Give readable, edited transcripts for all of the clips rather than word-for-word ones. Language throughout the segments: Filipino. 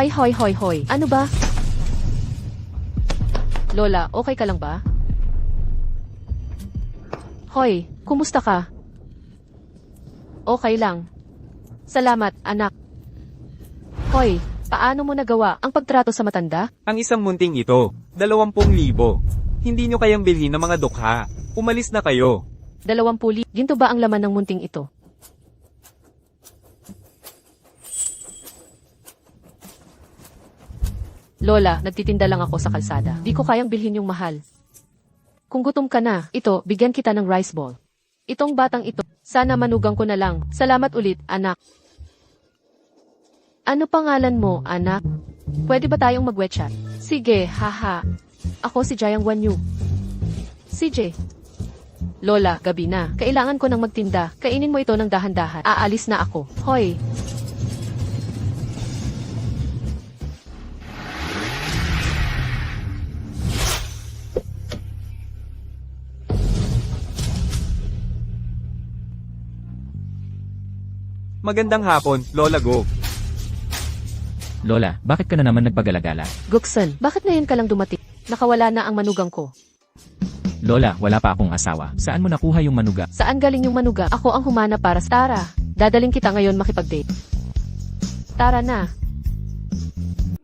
Ay hoy hoy hoy, ano ba? Lola, okay ka lang ba? Hoy, kumusta ka? Okay lang. Salamat, anak. Hoy, paano mo nagawa ang pagtrato sa matanda? Ang isang munting ito, 20,000. Hindi nyo kayang bilhin ng mga dukha. Umalis na kayo. 20,000, ginto ba ang laman ng munting ito? Lola, nagtitinda lang ako sa kalsada. Di ko kayang bilhin yung mahal. Kung gutom ka na, ito, bigyan kita ng rice ball. Itong batang ito, sana manugang ko na lang. Salamat ulit, anak. Ano pangalan mo, anak? Pwede ba tayong mag-wechat? Sige, haha. Ako si Jayang Wanyu. CJ. Lola, gabi na. Kailangan ko nang magtinda. Kainin mo ito ng dahan-dahan. Aalis na ako. Hoy. Magandang hapon, Lola Go. Lola, bakit ka na naman nagpagalagala? Guksan, bakit ngayon ka lang dumating? Nakawala na ang manugang ko. Lola, wala pa akong asawa. Saan mo nakuha yung manuga? Saan galing yung manuga? Ako ang humana para sa Tara. Dadaling kita ngayon makipag-date. Tara na.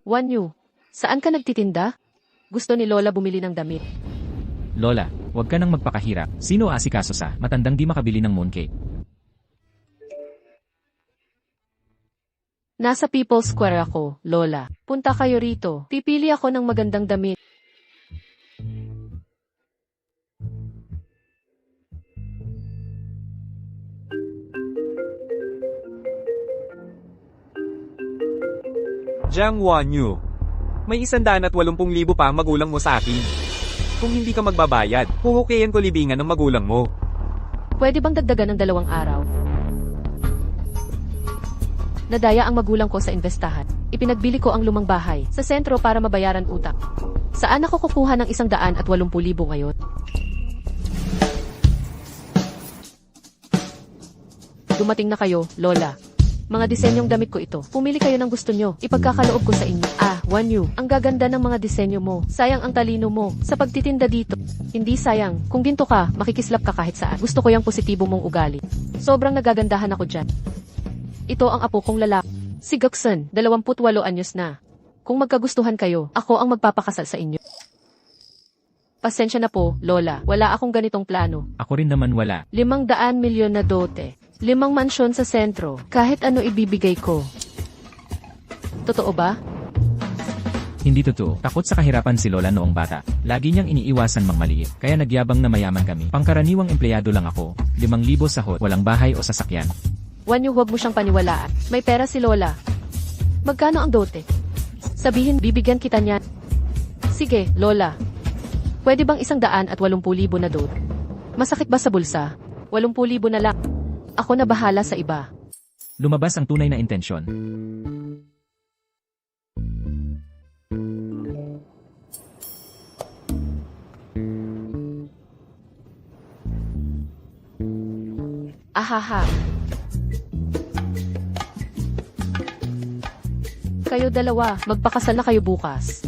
Wanyu, saan ka nagtitinda? Gusto ni Lola bumili ng damit. Lola, huwag ka nang magpakahirap. Sino aasikaso sa matandang di makabili ng mooncake? Nasa People's Square ako, Lola. Punta kayo rito. Pipili ako ng magandang damit. Jiang Wanyu. May 180,000 pa ang magulang mo sa akin. Kung hindi ka magbabayad, huhukayan ko libingan ng magulang mo. Pwede bang dagdagan ng 2 araw? Nadaya ang magulang ko sa investahan. Ipinagbili ko ang lumang bahay sa sentro para mabayaran utang. Saan ako kukuha ng 180,000 ngayon? Dumating na kayo, Lola. Mga disenyong damit ko ito. Pumili kayo ng gusto nyo. Ipagkakaloob ko sa inyo. Wanyu, ang gaganda ng mga disenyo mo. Sayang ang talino mo sa pagtitinda dito. Hindi sayang. Kung ginto ka, makikislap ka kahit saan. Gusto ko yung positibo mong ugali. Sobrang nagagandahan ako dyan. Ito ang apo kong lalaki. Si Guksan, 28 anyos na. Kung magkagustuhan kayo, ako ang magpapakasal sa inyo. Pasensya na po, Lola. Wala akong ganitong plano. Ako rin naman wala. 500 milyon na dote. 5 mansyon sa sentro. Kahit ano ibibigay ko. Totoo ba? Hindi totoo. Takot sa kahirapan si Lola noong bata. Lagi niyang iniiwasan mang maliit. Kaya nagyabang na mayaman kami. Pangkaraniwang empleyado lang ako. 5,000 sahod, walang bahay o sasakyan. Wanyu, huwag mo siyang paniwalaan. May pera si Lola. Magkano ang dote? Sabihin, bibigyan kita niyan. Sige, Lola. Pwede bang 180,000 na dote? Masakit ba sa bulsa? 80,000 na lang. Ako na bahala sa iba. Lumabas ang tunay na intensyon. Ahaha. Kayo dalawa, magpakasal na kayo bukas.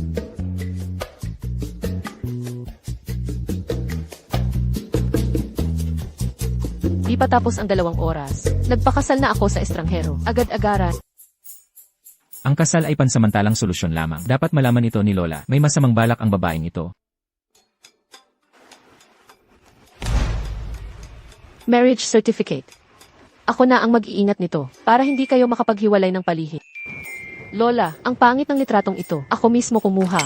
Di pa tapos ang 2 oras. Nagpakasal na ako sa estranghero. Agad-agaran. Ang kasal ay pansamantalang solusyon lamang. Dapat malaman ito ni Lola. May masamang balak ang babaeng ito. Marriage certificate. Ako na ang mag-iingat nito para hindi kayo makapaghiwalay ng palihim. Lola, ang pangit ng litratong ito. Ako mismo kumuha.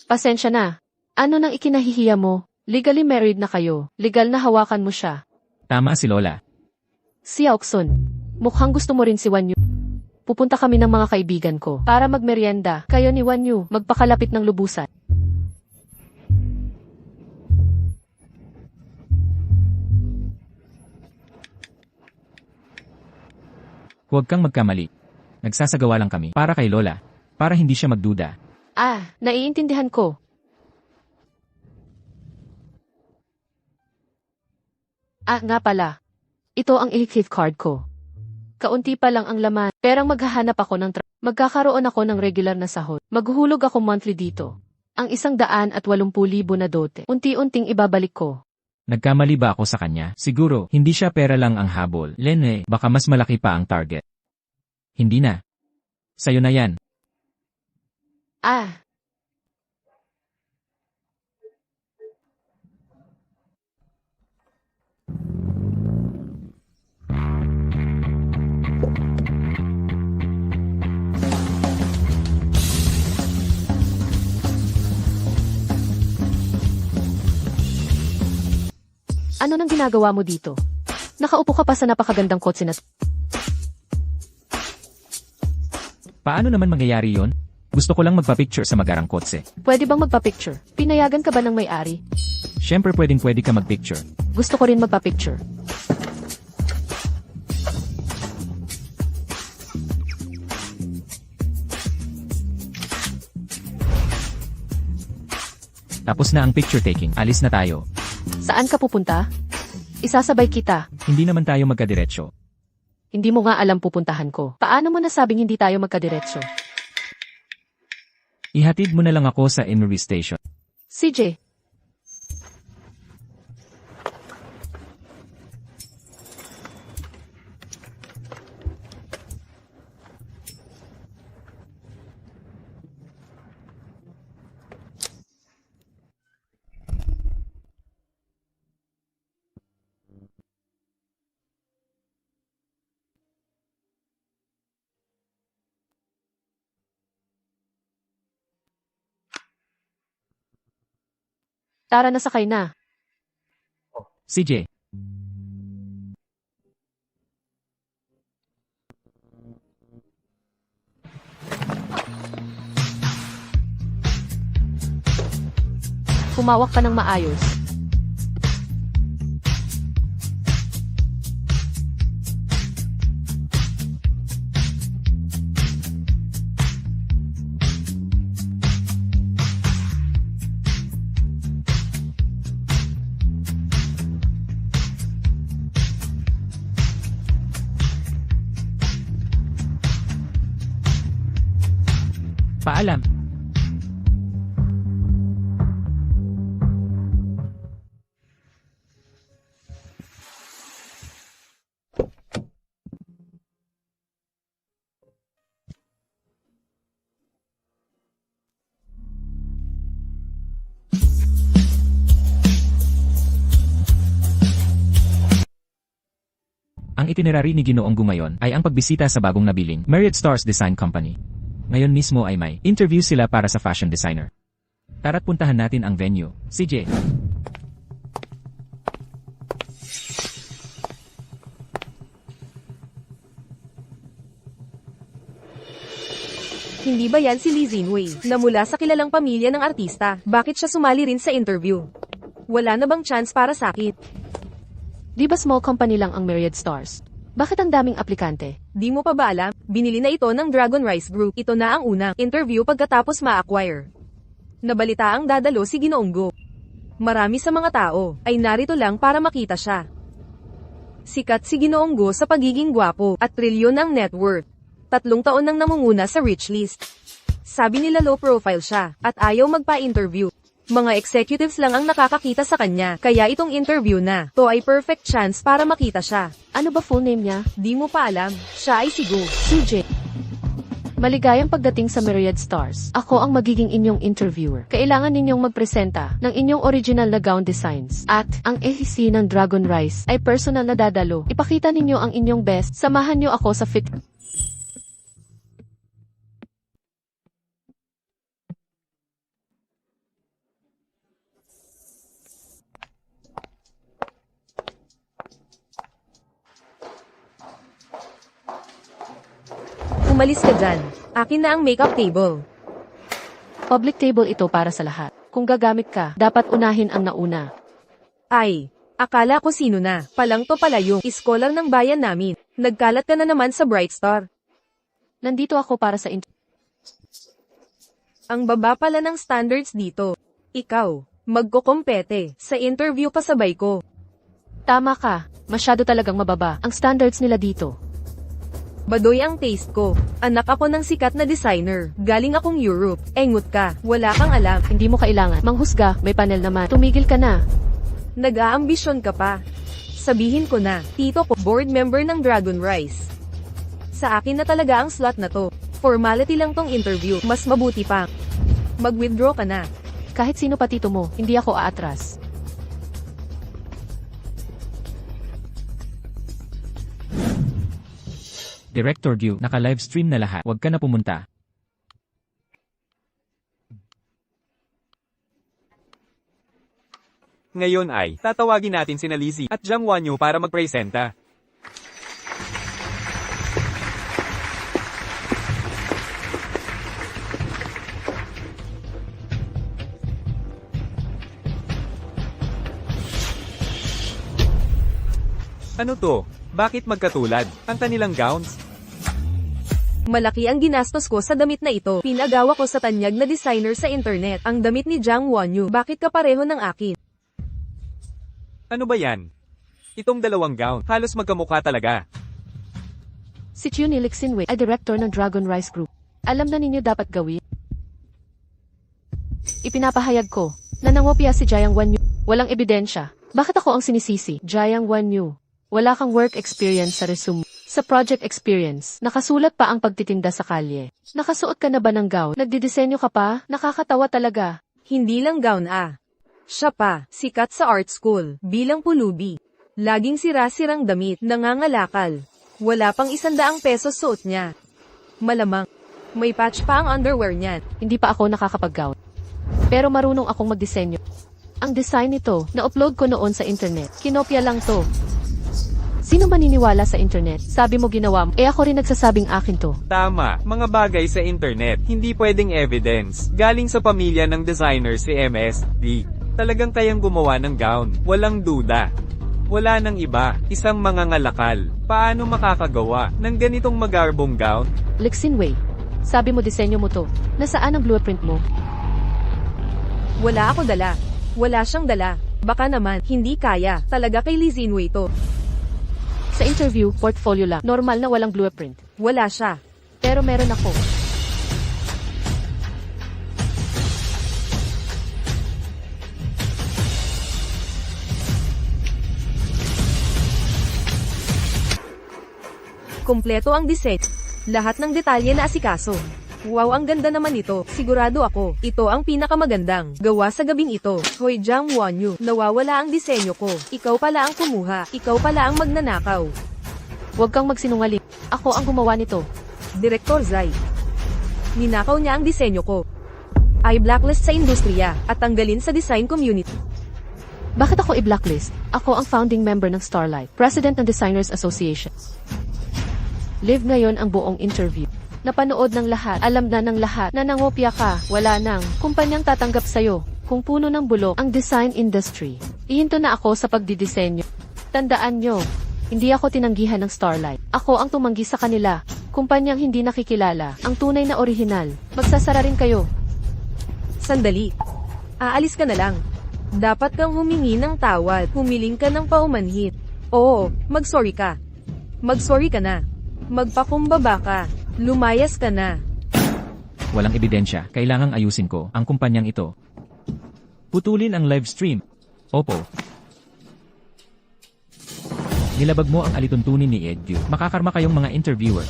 Pasensya na. Ano nang ikinahihiya mo? Legally married na kayo. Legal na hawakan mo siya. Tama si Lola. Si Aukson. Mukhang gusto mo rin si Wanyu. Pupunta kami ng mga kaibigan ko para magmeryenda. Kayo ni Wanyu, magpakalapit ng lubusan. Huwag kang magkamali. Nagsasagawa lang kami para kay Lola. Para hindi siya magduda. Naiintindihan ko. Nga pala. Ito ang e-gift card ko. Kaunti pa lang ang laman, perang maghahanap ako ng magkakaroon ako ng regular na sahod. Maghuhulog ako monthly dito. Ang 180,000 na dote. Unti-unting ibabalik ko. Nagkamali ba ako sa kanya? Siguro, hindi siya pera lang ang habol. Lene, baka mas malaki pa ang target. Hindi na. Sa'yo na yan. Ano nang ginagawa mo dito? Nakaupo ka pa sa napakagandang kotse na... Paano naman mangyayari yon? Gusto ko lang magpa-picture sa magarang kotse. Pwede bang magpa-picture? Pinayagan ka ba ng may-ari? Siyempre pwede ka mag-picture. Gusto ko rin magpa-picture. Tapos na ang picture taking. Alis na tayo. Saan ka pupunta? Isasabay kita. Hindi naman tayo magkadiretso. Hindi mo nga alam pupuntahan ko. Paano mo nasabing hindi tayo magkadiretso? Ihatid mo na lang ako sa Emery Station. CJ. Tara, nasakay na. CJ. Humawak ka ng maayos. Paalam. Ang itinerary ni Ginoong Gumayon ay ang pagbisita sa bagong nabiling Marriott Stars Design Company. Ngayon mismo ay may interview sila para sa fashion designer. Tara't puntahan natin ang venue. CJ. Hindi ba yan si Lee Zinwei, na mula sa kilalang pamilya ng artista? Bakit siya sumali rin sa interview? Wala na bang chance para sakit? Di ba small company lang ang Marriott Stars? Bakit ang daming aplikante? Di mo pa ba alam? Binili na ito ng Dragon Rice Group. Ito na ang unang interview pagkatapos ma-acquire. Nabalita ang dadalo si Ginoong Go. Marami sa mga tao ay narito lang para makita siya. Sikat si Ginoong Go sa pagiging gwapo at trilyon ang net worth. 3 taon nang namunguna sa rich list. Sabi nila low profile siya at ayaw magpa-interview. Mga executives lang ang nakakakita sa kanya, kaya itong interview na to ay perfect chance para makita siya. Ano ba full name niya? Di mo pa alam, siya ay si Go. CJ. Maligayang pagdating sa Marriott Stars. Ako ang magiging inyong interviewer. Kailangan ninyong magpresenta ng inyong original na gown designs. At ang AEC ng Dragon Rice ay personal na dadalo. Ipakita ninyo ang inyong best. Samahan niyo ako sa fit. Umalis ka dyan. Akin na ang makeup table. Public table ito para sa lahat. Kung gagamit ka, dapat unahin ang nauna. Ay, akala ko sino na. Palang to pala yung iskolar ng bayan namin. Nagkalat ka na naman sa Bright Star. Nandito ako para sa Ang baba pala ng standards dito. Ikaw, magkukumpete. Sa interview kasabay ko. Tama ka, masyado talagang mababa ang standards nila dito. Badoy ang taste ko. Anak ako ng sikat na designer. Galing akong Europe. Engot ka. Wala kang alam. Hindi mo kailangan manghusga, may panel naman. Tumigil ka na. Nag-aambisyon ka pa. Sabihin ko na, tito ko, board member ng Dragon Rice. Sa akin na talaga ang slot na to. Formality lang tong interview. Mas mabuti pa. Mag-withdraw ka na. Kahit sino pa tito mo, hindi ako aatras. Director Gyu, naka-livestream na lahat. Huwag ka na pumunta. Ngayon ay, tatawagin natin sina Lizzie at Jiang Wanyu para magpresenta. Ano to? Bakit magkatulad? Ang kanilang gowns? Malaki ang ginastos ko sa damit na ito. Pinagawa ko sa tanyag na designer sa internet. Ang damit ni Jiang Wanyu. Bakit kapareho ng akin? Ano ba yan? Itong dalawang gown, halos magkamukha talaga. Si Chun Ilixinwei ay director ng Dragon Rice Group. Alam na ninyo dapat gawin. Ipinapahayag ko na nangopya si Jiang Wanyu. Walang ebidensya. Bakit ako ang sinisisi? Jiang Wanyu. Wala kang work experience sa resume. Sa project experience, nakasulat pa ang pagtitinda sa kalye. Nakasuot ka na ba ng gown? Nagdidisenyo ka pa? Nakakatawa talaga. Hindi lang gown Siya pa, sikat sa art school, bilang pulubi. Laging sira-sirang damit, nangangalakal. Wala pang 100 pesos suot niya. Malamang, may patch pa ang underwear niya. Hindi pa ako nakakapag-gown. Pero marunong akong magdisenyo. Ang design nito, na-upload ko noon sa internet. Kinopya lang to. Sino maniniwala sa internet? Sabi mo ginawa mo. Ako rin nagsasabing akin to. Tama, mga bagay sa internet, hindi pwedeng evidence. Galing sa pamilya ng designer si MSD. Talagang kayang gumawa ng gown, walang duda. Wala nang iba, isang mangangalakal. Paano makakagawa ng ganitong magarbong gown? Lixinwei, sabi mo disenyo mo to. Nasaan ang blueprint mo? Wala ako dala. Wala siyang dala. Baka naman, hindi kaya. Talaga kay Lizinwei to. Sa interview, portfolio lang. Normal na walang blueprint. Wala siya. Pero meron ako. Kompleto ang disenyo. Lahat ng detalye na asikaso. Wow, ang ganda naman ito. Sigurado ako, ito ang pinakamagandang gawa sa gabing ito. Hoy Jiang Wanyu, nawawala ang disenyo ko. Ikaw pala ang kumuha. Ikaw pala ang magnanakaw. Huwag kang magsinungaling. Ako ang gumawa nito. Direktor Zai. Ninakaw niya ang disenyo ko. Ay blacklist sa industriya at tanggalin sa design community. Bakit ako i-blacklist? Ako ang founding member ng Starlight, President ng Designers Association. Live ngayon ang buong interview. Napanood ng lahat, alam na ng lahat na nangopya ka, wala nang kumpanyang tatanggap sa'yo. Kung puno ng bulok ang design industry, ihinto na ako sa pagdidisenyo. Tandaan nyo, hindi ako tinanggihan ng Starlight. Ako ang tumanggi sa kanila. Kumpanyang hindi nakikilala, ang tunay na orihinal. Magsasara rin kayo. Sandali. Aalis ka na lang. Dapat kang humingi ng tawad. Humiling ka ng paumanhit. Oo, mag-sorry ka. Mag-sorry ka na. Magpakumbaba ka. Lumayas ka na. Walang ebidensya, kailangang ayusin ko ang kumpanyang ito. Putulin ang live stream. Opo. Nilabag mo ang alituntunin ni Edgu. Makakarma kayong mga interviewer.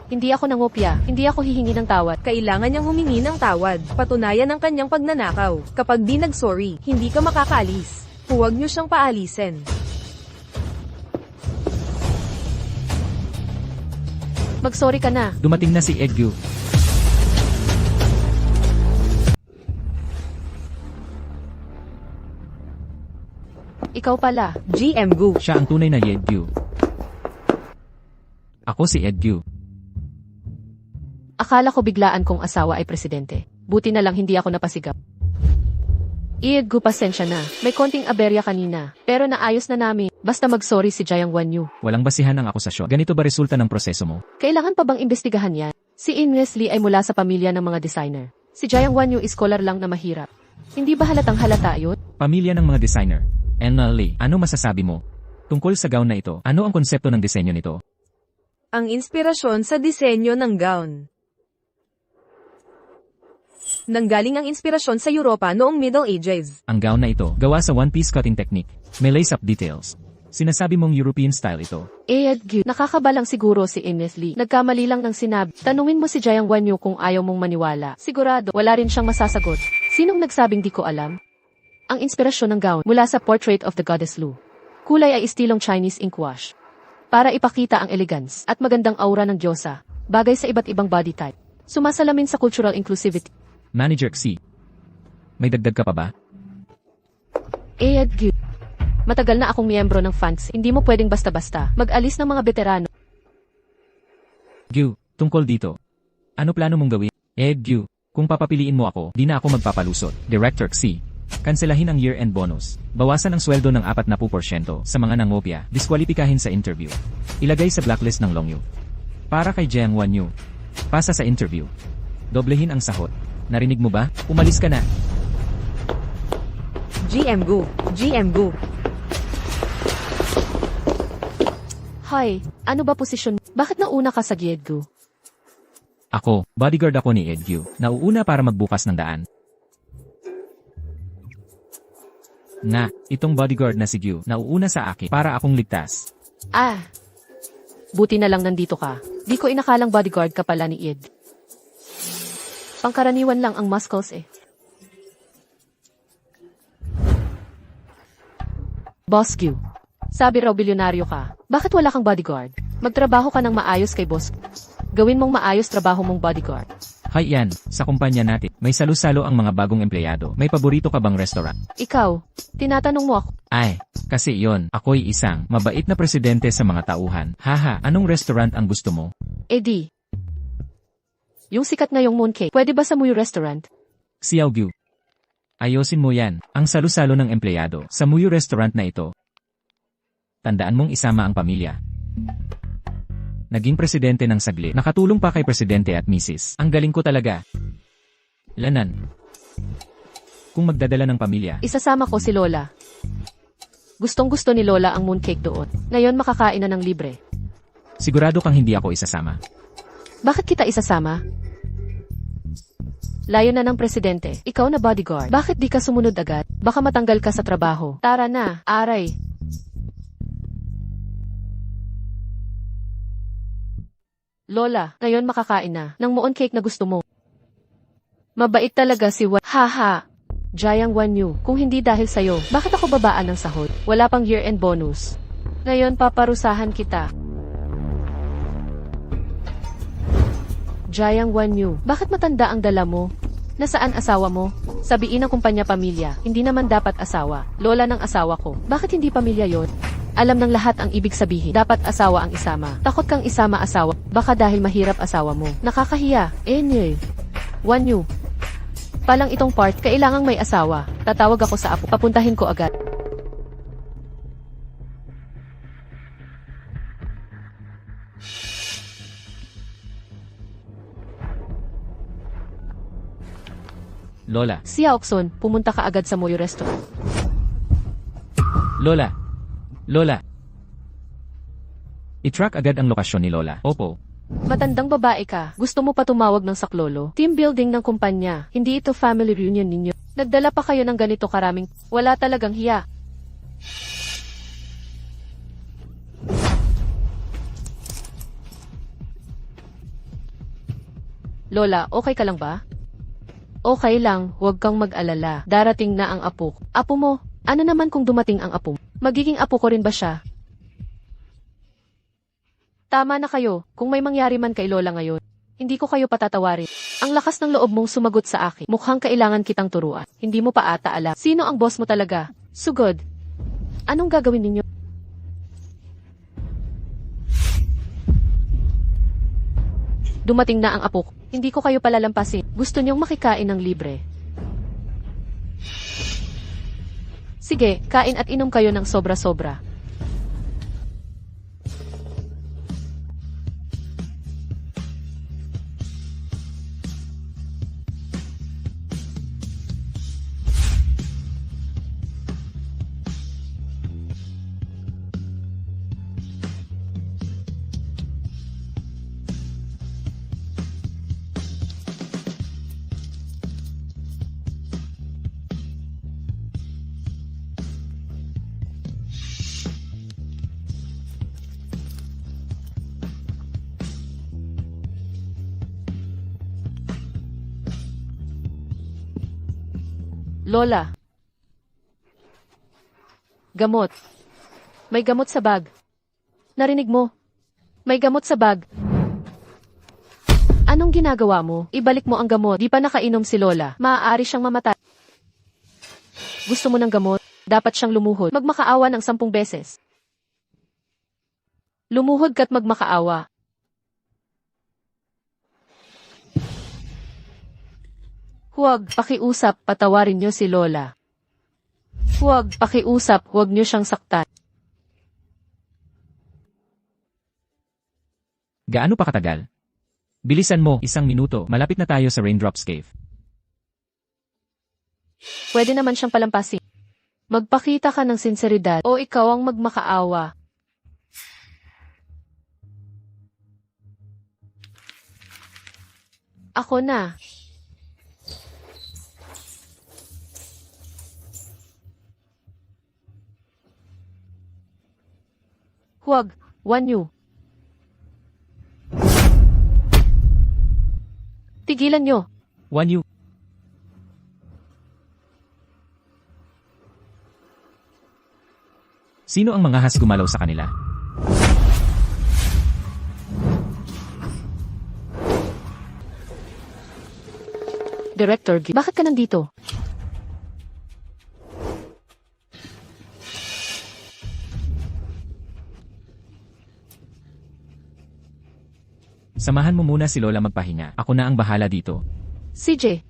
Hindi ako nangopya, hindi ako hihingi ng tawad. Kailangan niyang humingi ng tawad. Patunayan ang kanyang pagnanakaw. Kapag di nag-sorry, hindi ka makakaalis. Huwag niyo siyang paalisin. Mag-sorry ka na. Dumating na si Edgu. Ikaw pala. GM Gu. Siya ang tunay na Edgu. Ako si Edgu. Akala ko biglaan kong asawa ay presidente. Buti na lang hindi ako napasigap. Iedgu, pasensya na. May konting aberya kanina. Pero naayos na namin. Basta mag-sorry si Jiang Wanyu. Walang basihan ang akusasyon. Ganito ba resulta ng proseso mo? Kailangan pa bang imbestigahan yan? Si Ines Lee ay mula sa pamilya ng mga designer. Si Jiang Wanyu is scholar lang na mahirap. Hindi ba halatang halata yun? Pamilya ng mga designer. Anna Lee, ano masasabi mo? Tungkol sa gown na ito, ano ang konsepto ng disenyo nito? Ang inspirasyon sa disenyo ng gown. Nanggaling ang inspirasyon sa Europa noong Middle Ages. Ang gown na ito, gawa sa one-piece cutting technique. May lace-up details. Sinasabi mong European style ito. Nakakabalang siguro si Ines Lee. Nagkamali lang ng sinabi. Tanungin mo si Jiang Wanyu kung ayaw mong maniwala. Sigurado, wala rin siyang masasagot. Sinong nagsabing di ko alam? Ang inspirasyon ng gown mula sa Portrait of the Goddess Lu. Kulay ay estilong Chinese ink wash. Para ipakita ang elegance at magandang aura ng diyosa. Bagay sa iba't ibang body type. Sumasalamin sa cultural inclusivity. Manager Xi. May dagdag ka pa ba? Matagal na akong miyembro ng fans. Hindi mo pwedeng basta-basta mag-alis ng mga veterano. Gyu, tungkol dito. Ano plano mong gawin? Gyu, kung papapiliin mo ako, di na ako magpapalusot. Director Xi. Kanselahin ang year-end bonus. Bawasan ang sweldo ng 40% sa mga nangopya. Diskwalipikahin sa interview. Ilagay sa blacklist ng Longyu. Para kay Jiang Wanyu. Pasa sa interview. Doblehin ang sahot. Narinig mo ba? Umalis ka na. GM Gu. GM Gu. Hoy, ano ba posisyon? Bakit nauna ka sa Giedgu? Ako, bodyguard ako ni Gyu. Nauuna para magbukas ng daan. Na, itong bodyguard na si Gyu, nauuna sa akin para akong ligtas. Buti na lang nandito ka. Di ko inakalang bodyguard ka pala ni Ed. Pangkaraniwan lang ang muscles eh. Boss Q. Sabi raw bilyonaryo ka. Bakit wala kang bodyguard? Magtrabaho ka ng maayos kay boss. Gawin mong maayos trabaho mong bodyguard. Hay yan, sa kumpanya natin, may salo-salo ang mga bagong empleyado. May paborito ka bang restaurant? Ikaw, tinatanong mo ako. Ay, kasi yon, ako'y isang mabait na presidente sa mga tauhan. Haha, anong restaurant ang gusto mo? Eddie. Yung sikat ngayong mooncake, pwede ba sa Muyu Restaurant? Xiao Gyu. Ayosin mo yan, ang salo-salo ng empleyado sa Muyu Restaurant na ito. Tandaan mong isama ang pamilya. Naging presidente ng saglit. Nakatulong pa kay presidente at misis. Ang galing ko talaga. Lanan. Kung magdadala ng pamilya. Isasama ko si Lola. Gustong-gusto ni Lola ang mooncake doon. Ngayon makakain na ng libre. Sigurado kang hindi ako isasama. Bakit kita isasama? Layo na ng presidente. Ikaw na bodyguard. Bakit di ka sumunod agad? Baka matanggal ka sa trabaho. Tara na, aray. Lola, ngayon makakain na ng mooncake na gusto mo. Mabait talaga si Haha. Jiang Wanyu, kung hindi dahil sa'yo, bakit ako babaan ng sahod? Wala pang year-end bonus. Ngayon paparusahan kita. Jiang Wanyu, bakit matanda ang dala mo? Nasaan asawa mo? Sabiin ng kumpanya pamilya, hindi naman dapat asawa. Lola ng asawa ko. Bakit hindi pamilya yon? Alam ng lahat ang ibig sabihin. Dapat asawa ang isama. Takot kang isama asawa. Baka dahil mahirap asawa mo. Nakakahiya. Wanyu. Palang itong part, kailangang may asawa. Tatawag ako sa apo. Papuntahin ko agad. Lola. Si Aokson, pumunta ka agad sa Moyo Restaurant. Lola. Lola. I-track agad ang lokasyon ni Lola. Opo. Matandang babae ka. Gusto mo pa tumawag ng saklolo? Team building ng kumpanya. Hindi ito family reunion ninyo. Nagdala pa kayo ng ganito karaming. Wala talagang hiya. Lola, okay ka lang ba? Okay lang, huwag kang mag-alala. Darating na ang apo. Apo mo? Ano naman kung dumating ang apo? Magiging apo ko rin ba siya? Tama na kayo, kung may mangyari man kay Lola ngayon. Hindi ko kayo patatawarin. Ang lakas ng loob mong sumagot sa akin. Mukhang kailangan kitang turuan. Hindi mo pa ata alam. Sino ang boss mo talaga? Sugod. Anong gagawin ninyo? Dumating na ang apo ko. Hindi ko kayo palalampasin. Gusto niyong makikain ng libre. Sige, kain at inom kayo ng sobra-sobra. Lola. Gamot. May gamot sa bag. Narinig mo? May gamot sa bag. Anong ginagawa mo? Ibalik mo ang gamot. Di pa nakainom si Lola. Maaari siyang mamatay. Gusto mo ng gamot? Dapat siyang lumuhod. Magmakaawa ng 10 beses. Lumuhod ka't magmakaawa. Huwag pakiusap, patawarin niyo si Lola. Huwag pakiusap, huwag niyo siyang saktan. Gaano pa katagal? Bilisan mo, 1 minuto, malapit na tayo sa Raindrops Cave. Pwede naman siyang palampasin. Magpakita ka ng sinseridad o ikaw ang magmakaawa. Ako na. Huwag, Wanyu. Tigilan nyo. Wanyu. Sino ang mga has gumalaw sa kanila? Director G, bakit ka nandito? Samahan mo muna si Lola magpahinga. Ako na ang bahala dito. CJ,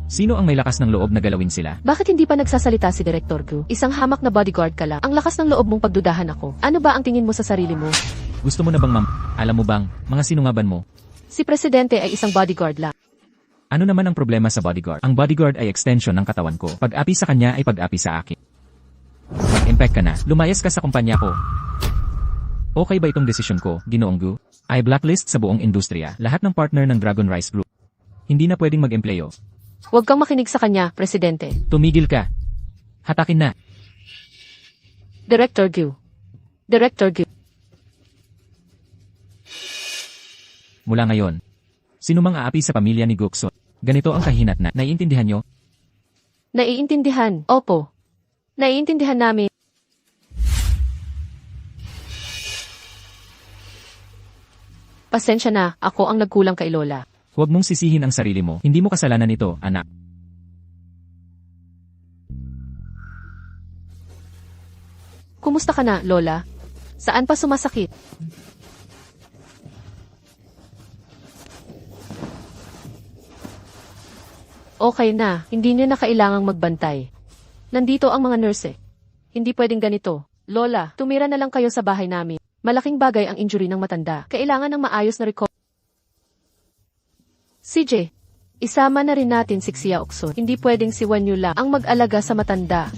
Sino ang may lakas ng loob na galawin sila? bakit hindi pa nagsasalita si Director Gu? Isang hamak na bodyguard ka lang. Ang lakas ng loob mong pagdudahan ako. Ano ba ang tingin mo sa sarili mo? Gusto mo na bang alam mo bang, mga sinungaban mo? Si Presidente ay isang bodyguard lang. Ano naman ang problema sa bodyguard? Ang bodyguard ay extension ng katawan ko. Pag-api sa kanya ay pag-api sa akin. Mag-impact ka na. Lumayas ka sa kumpanya ko. Okay ba itong desisyon ko, Ginoong Gu? I blacklist sa buong industriya, lahat ng partner ng Dragon Rice Group. Hindi na pwedeng mag-empleyo. Huwag kang makinig sa kanya, Presidente. Tumigil ka. Hatakin na. Director Gu. Director Gu. Mula ngayon, sino mang aapi sa pamilya ni Gukso, ganito ang kahinat na, naiintindihan nyo? Naiintindihan. Opo. Naiintindihan namin. Pasensya na, ako ang nagkulang kay Lola. Huwag mong sisihin ang sarili mo. Hindi mo kasalanan ito, anak. Kumusta ka na, Lola? Saan pa sumasakit? Okay na, hindi niyo na kailangang magbantay. Nandito ang mga nurse. Hindi pwedeng ganito. Lola, tumira na lang kayo sa bahay namin. Malaking bagay ang injury ng matanda. Kailangan ng maayos na recovery. CJ, isama na rin natin si Xia Okson. Hindi pwedeng si Wanyu lang ang mag-alaga sa matanda.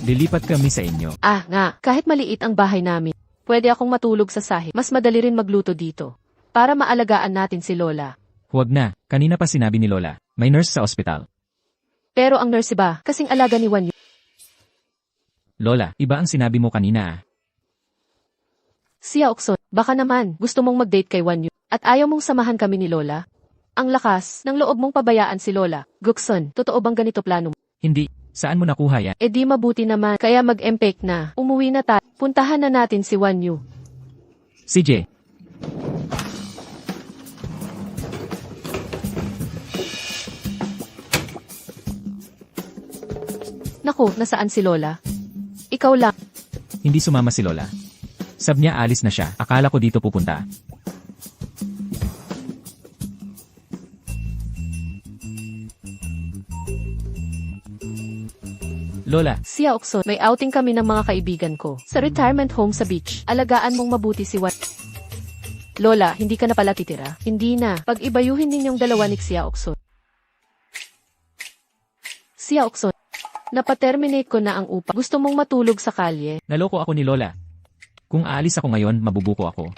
Lilipat kami sa inyo. Ah, nga, kahit maliit ang bahay namin, pwede akong matulog sa sahig. Mas madali rin magluto dito. Para maalagaan natin si Lola. Huwag na, kanina pa sinabi ni Lola. May nurse sa ospital. Pero ang nurse ba, kasing alaga ni Wanyu? Lola, iba ang sinabi mo kanina ah. Xia Okson, baka naman, gusto mong mag-date kay Wanyu, at ayaw mong samahan kami ni Lola? Ang lakas ng loob mong pabayaan si Lola. Gukson, totoo bang ganito plano mo? Hindi, saan mo nakuha yan? E di mabuti naman, kaya mag-empake na. Umuwi na tayo. Puntahan na natin si Wanyu. CJ. Naku, nasaan si Lola? Ikaw lang. Hindi sumama si Lola. Sab niya alis na siya. Akala ko dito pupunta. Lola, Xia Okson, may outing kami ng mga kaibigan ko. Sa retirement home sa beach. Alagaan mong mabuti si Wanyu. Lola, hindi ka na pala titira? Hindi na. Pag-ibayuhin ninyong dalawa ni Xia Okson. Xia Okson, napaterminate ko na ang upa. Gusto mong matulog sa kalye? naloko ako ni Lola. Kung aalis ako ngayon, mabubuko ako.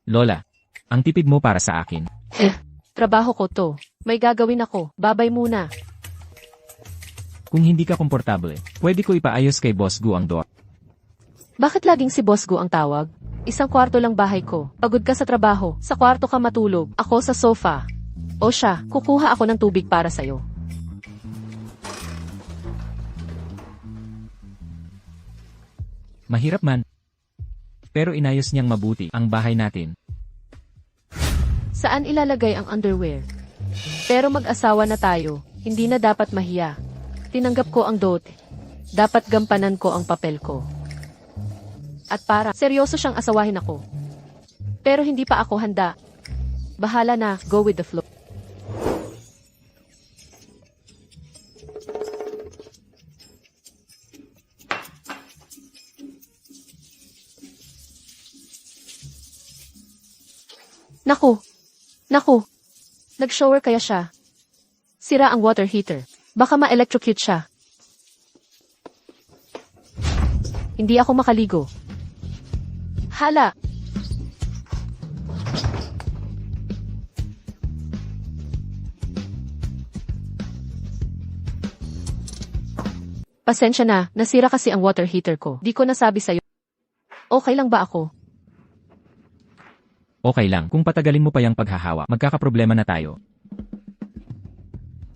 Lola, ang tipid mo para sa akin. Trabaho ko to. May gagawin ako. Babay muna. Kung hindi ka komportable, pwede ko ipaayos kay Boss Gu ang door. Bakit laging si Boss Gu ang tawag? Isang kwarto lang bahay ko. Pagod ka sa trabaho, sa kwarto ka matulog, ako sa sofa. O siya, kukuha ako ng tubig para sa'yo. Mahirap man. Pero inayos niyang mabuti ang bahay natin. Saan ilalagay ang underwear? Pero mag-asawa na tayo, hindi na dapat mahiya. Tinanggap ko ang dote. Dapat gampanan ko ang papel ko. At para, seryoso siyang asawahin ako. Pero hindi pa ako handa. Bahala na, go with the flow. Naku! Naku! Nag-shower kaya siya. Sira ang water heater. Baka ma-electrocute siya. Hindi ako makaligo. Hala! Pasensya na, nasira kasi ang water heater ko. Di ko nasabi sa'yo. Okay lang ba ako? Okay lang, kung patagalin mo pa yung paghahawa, magkakaproblema na tayo.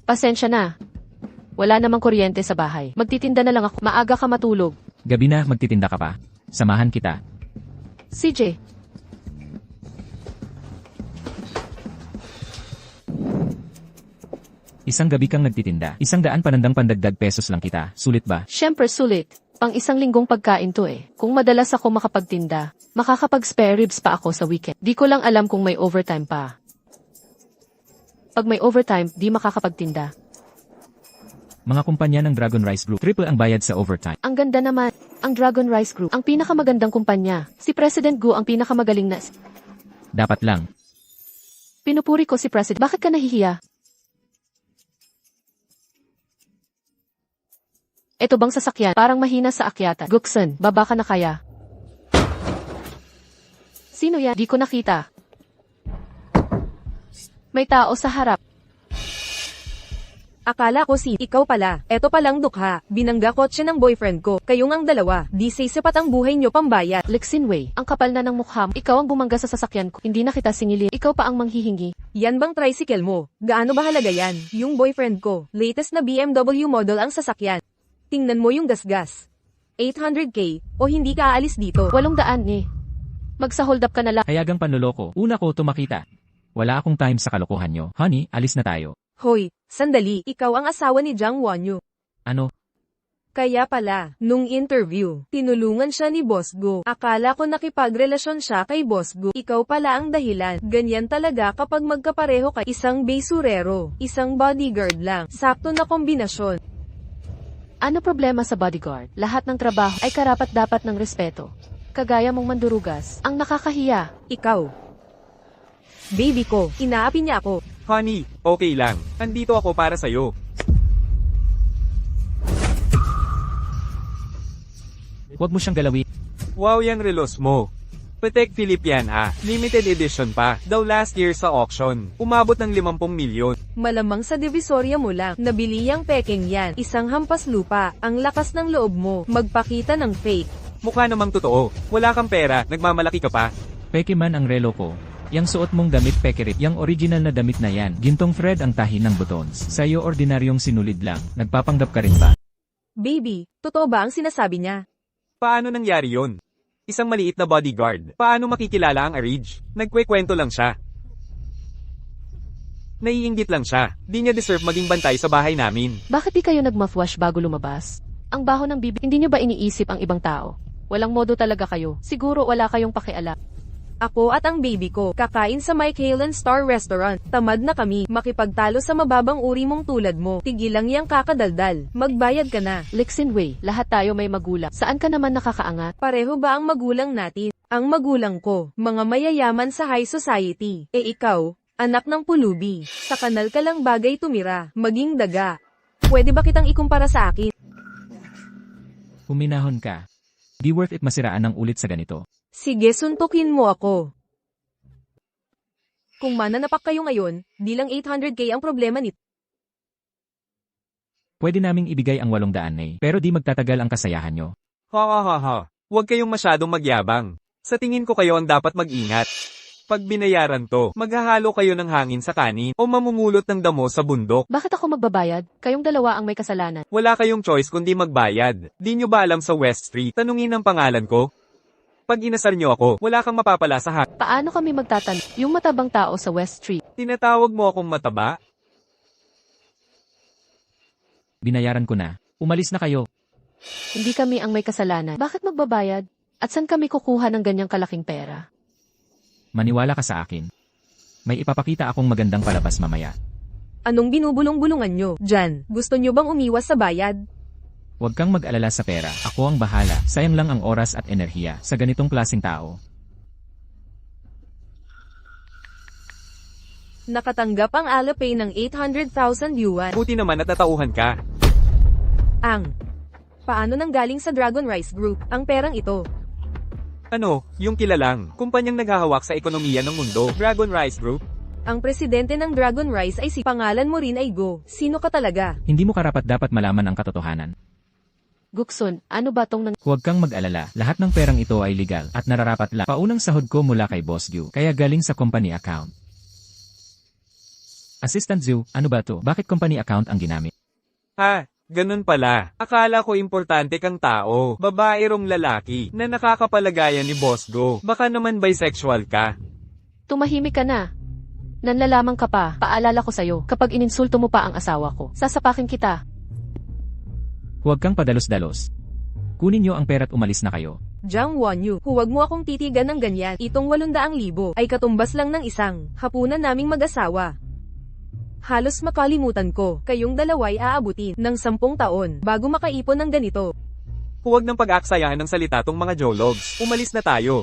Pasensya na. Wala namang kuryente sa bahay. Magtitinda na lang ako. Maaga ka matulog. Gabi na, magtitinda ka pa. Samahan kita. CJ. Isang gabi kang nagtitinda. 100 panandang pandagdag pesos lang kita. Sulit ba? Siyempre sulit. Pang isang linggong pagkain to eh. Kung madalas ako makapagtinda, makakapag-spare ribs pa ako sa weekend. Di ko lang alam kung may overtime pa. Pag may overtime, di makakapagtinda. Mga kumpanya ng Dragon Rice Group, triple ang bayad sa overtime. Ang ganda naman. Ang Dragon Rice Group, ang pinakamagandang kumpanya. Si President Gu ang pinakamagaling na... Dapat lang. Pinupuri ko si President. Bakit ka nahihiya? Ito bang sasakyan? Parang mahina sa akyatan. Gukson, baba ka na kaya? Sino yan? Di ko nakita. May tao sa harap. Akala ko ikaw pala. Eto palang dukha. Binangga kotse ng boyfriend ko. Kayong ang dalawa. Di sapat ang buhay nyo pambayad. Lexinway, ang kapal na ng mukha mo. Ikaw ang bumangga sa sasakyan ko. Hindi na kita singilin. Ikaw pa ang manghihingi. Yan bang tricycle mo? Gaano ba halaga yan? Yung boyfriend ko. Latest na BMW model ang sasakyan. Tingnan mo yung gasgas. 800k o hindi ka aalis dito. 800 eh. Magsa-hold up ka na lang. Hayagang panloloko. Una ko tumakita. Wala akong time sa kalokohan nyo. Honey, alis na tayo. Hoy, sandali. Ikaw ang asawa ni Jang Wonyu. Ano? Kaya pala, nung interview, tinulungan siya ni Boss Go. Akala ko nakipagrelasyon siya kay Boss Go. Ikaw pala ang dahilan. Ganyan talaga kapag magkapareho ka. Isang basurero, isang bodyguard lang. Sakto na kombinasyon. Ano problema sa bodyguard? Lahat ng trabaho ay karapat-dapat ng respeto. Kagaya mong mandurugas, ang nakakahiya. Ikaw. Baby ko, inaapi niya ako. Honey, okay lang. Andito ako para sa'yo. Huwag mo siyang galawin. Wow yung relos mo. Patek Philippe yan ha. Limited edition pa. Daw last year sa auction. Umabot ng 50 milyon. Malamang sa Divisoria mo lang. Nabili yang peking yan. Isang hampas lupa. Ang lakas ng loob mo. Magpakita ng fake. Mukha namang totoo. Wala kang pera, nagmamalaki ka pa. Peke man ang relo ko. Yang suot mong damit pekerip, yang original na damit na yan. Gintong thread ang tahi ng buttons. Sa'yo ordinaryong sinulid lang. Nagpapanggap ka rin ba? Baby, totoo ba ang sinasabi niya? Paano nangyari yon? Isang maliit na bodyguard. Paano makikilala ang Arige? Nagkwekwento lang siya. Naiinggit lang siya. Di niya deserve maging bantay sa bahay namin. Bakit di kayo nag-mouthwash bago lumabas? Ang baho ng bibig, hindi nyo ba iniisip ang ibang tao? Walang modo talaga kayo. Siguro wala kayong pakialam. Ako at ang baby ko, kakain sa Mike Halen Star Restaurant. Tamad na kami, makipagtalo sa mababang uri mong tulad mo. Tigilang yang kakadaldal. Magbayad ka na. Lexinway, lahat tayo may magulang. Saan ka naman nakakaangat? Pareho ba ang magulang natin? Ang magulang ko, mga mayayaman sa high society. E ikaw, anak ng pulubi. Sa kanal ka lang bagay tumira, maging daga. Pwede ba kitang ikumpara sa akin? Huminahon ka. Di worth it masiraan ng ulit sa ganito. Sige, suntukin mo ako. Kung mananapak kayo ngayon, di lang 800k ang problema nito. Pwede naming ibigay ang 800 pero di magtatagal ang kasayahan nyo. Ha ha ha ha. Huwag kayong masyadong magyabang. Sa tingin ko kayo ang dapat mag-ingat. Pag binayaran to, maghahalo kayo ng hangin sa kanin o mamumulot ng damo sa bundok. Bakit ako magbabayad? Kayong dalawa ang may kasalanan. Wala kayong choice kundi magbayad. Di nyo ba alam sa West Street? Tanungin ang pangalan ko. Pag inasal nyo ako, wala kang mapapala sa hak. Paano kami magtatanong? Yung matabang tao sa West Street. Tinatawag mo akong mataba? Binayaran ko na. Umalis na kayo. Hindi kami ang may kasalanan. Bakit magbabayad? At saan kami kukuha ng ganyang kalaking pera? Maniwala ka sa akin. May ipapakita akong magandang palabas mamaya. Anong binubulong-bulungan nyo? Jan, gusto nyo bang umiwas sa bayad? Huwag kang mag-alala sa pera. Ako ang bahala. Sayang lang ang oras at enerhiya sa ganitong klaseng tao. Nakatanggap ang Alipay ng 800,000 yuan. Buti naman at natauhan ka. Paano nang galing sa Dragon Rice Group ang perang ito? Ano, yung kilalang, kumpanyang naghahawak sa ekonomiya ng mundo, Dragon Rice Group? Ang presidente ng Dragon Rice ay si pangalan mo rin ay Go. Sino ka talaga? Hindi mo karapat dapat malaman ang katotohanan. Guksun, ano ba tong nang... Huwag kang mag-alala. Lahat ng perang ito ay legal at nararapat lang. Paunang sahod ko mula kay Boss Gyu, kaya galing sa company account. Assistant Zhu, ano ba to? Bakit company account ang ginamit? Ha, ganun pala. Akala ko importante kang tao, babae rong lalaki, na nakakapalagayan ni Boss Go. Baka naman bisexual ka. Tumahimik ka na. Nanlalamang ka pa. Paalala ko sa'yo, kapag ininsulto mo pa ang asawa ko, sasapakin kita. Huwag kang padalos-dalos. Kunin niyo ang pera't umalis na kayo. Jiang Wanyu, huwag mo akong titigan ng ganyan. Itong 800,000 ay katumbas lang ng isang hapunan naming mag-asawa. Halos makalimutan ko, kayong dalawa'y aabutin ng 10 taon bago makaipon ng ganito. Huwag nang pag-aaksayahan ng salita tong mga jologs. Umalis na tayo.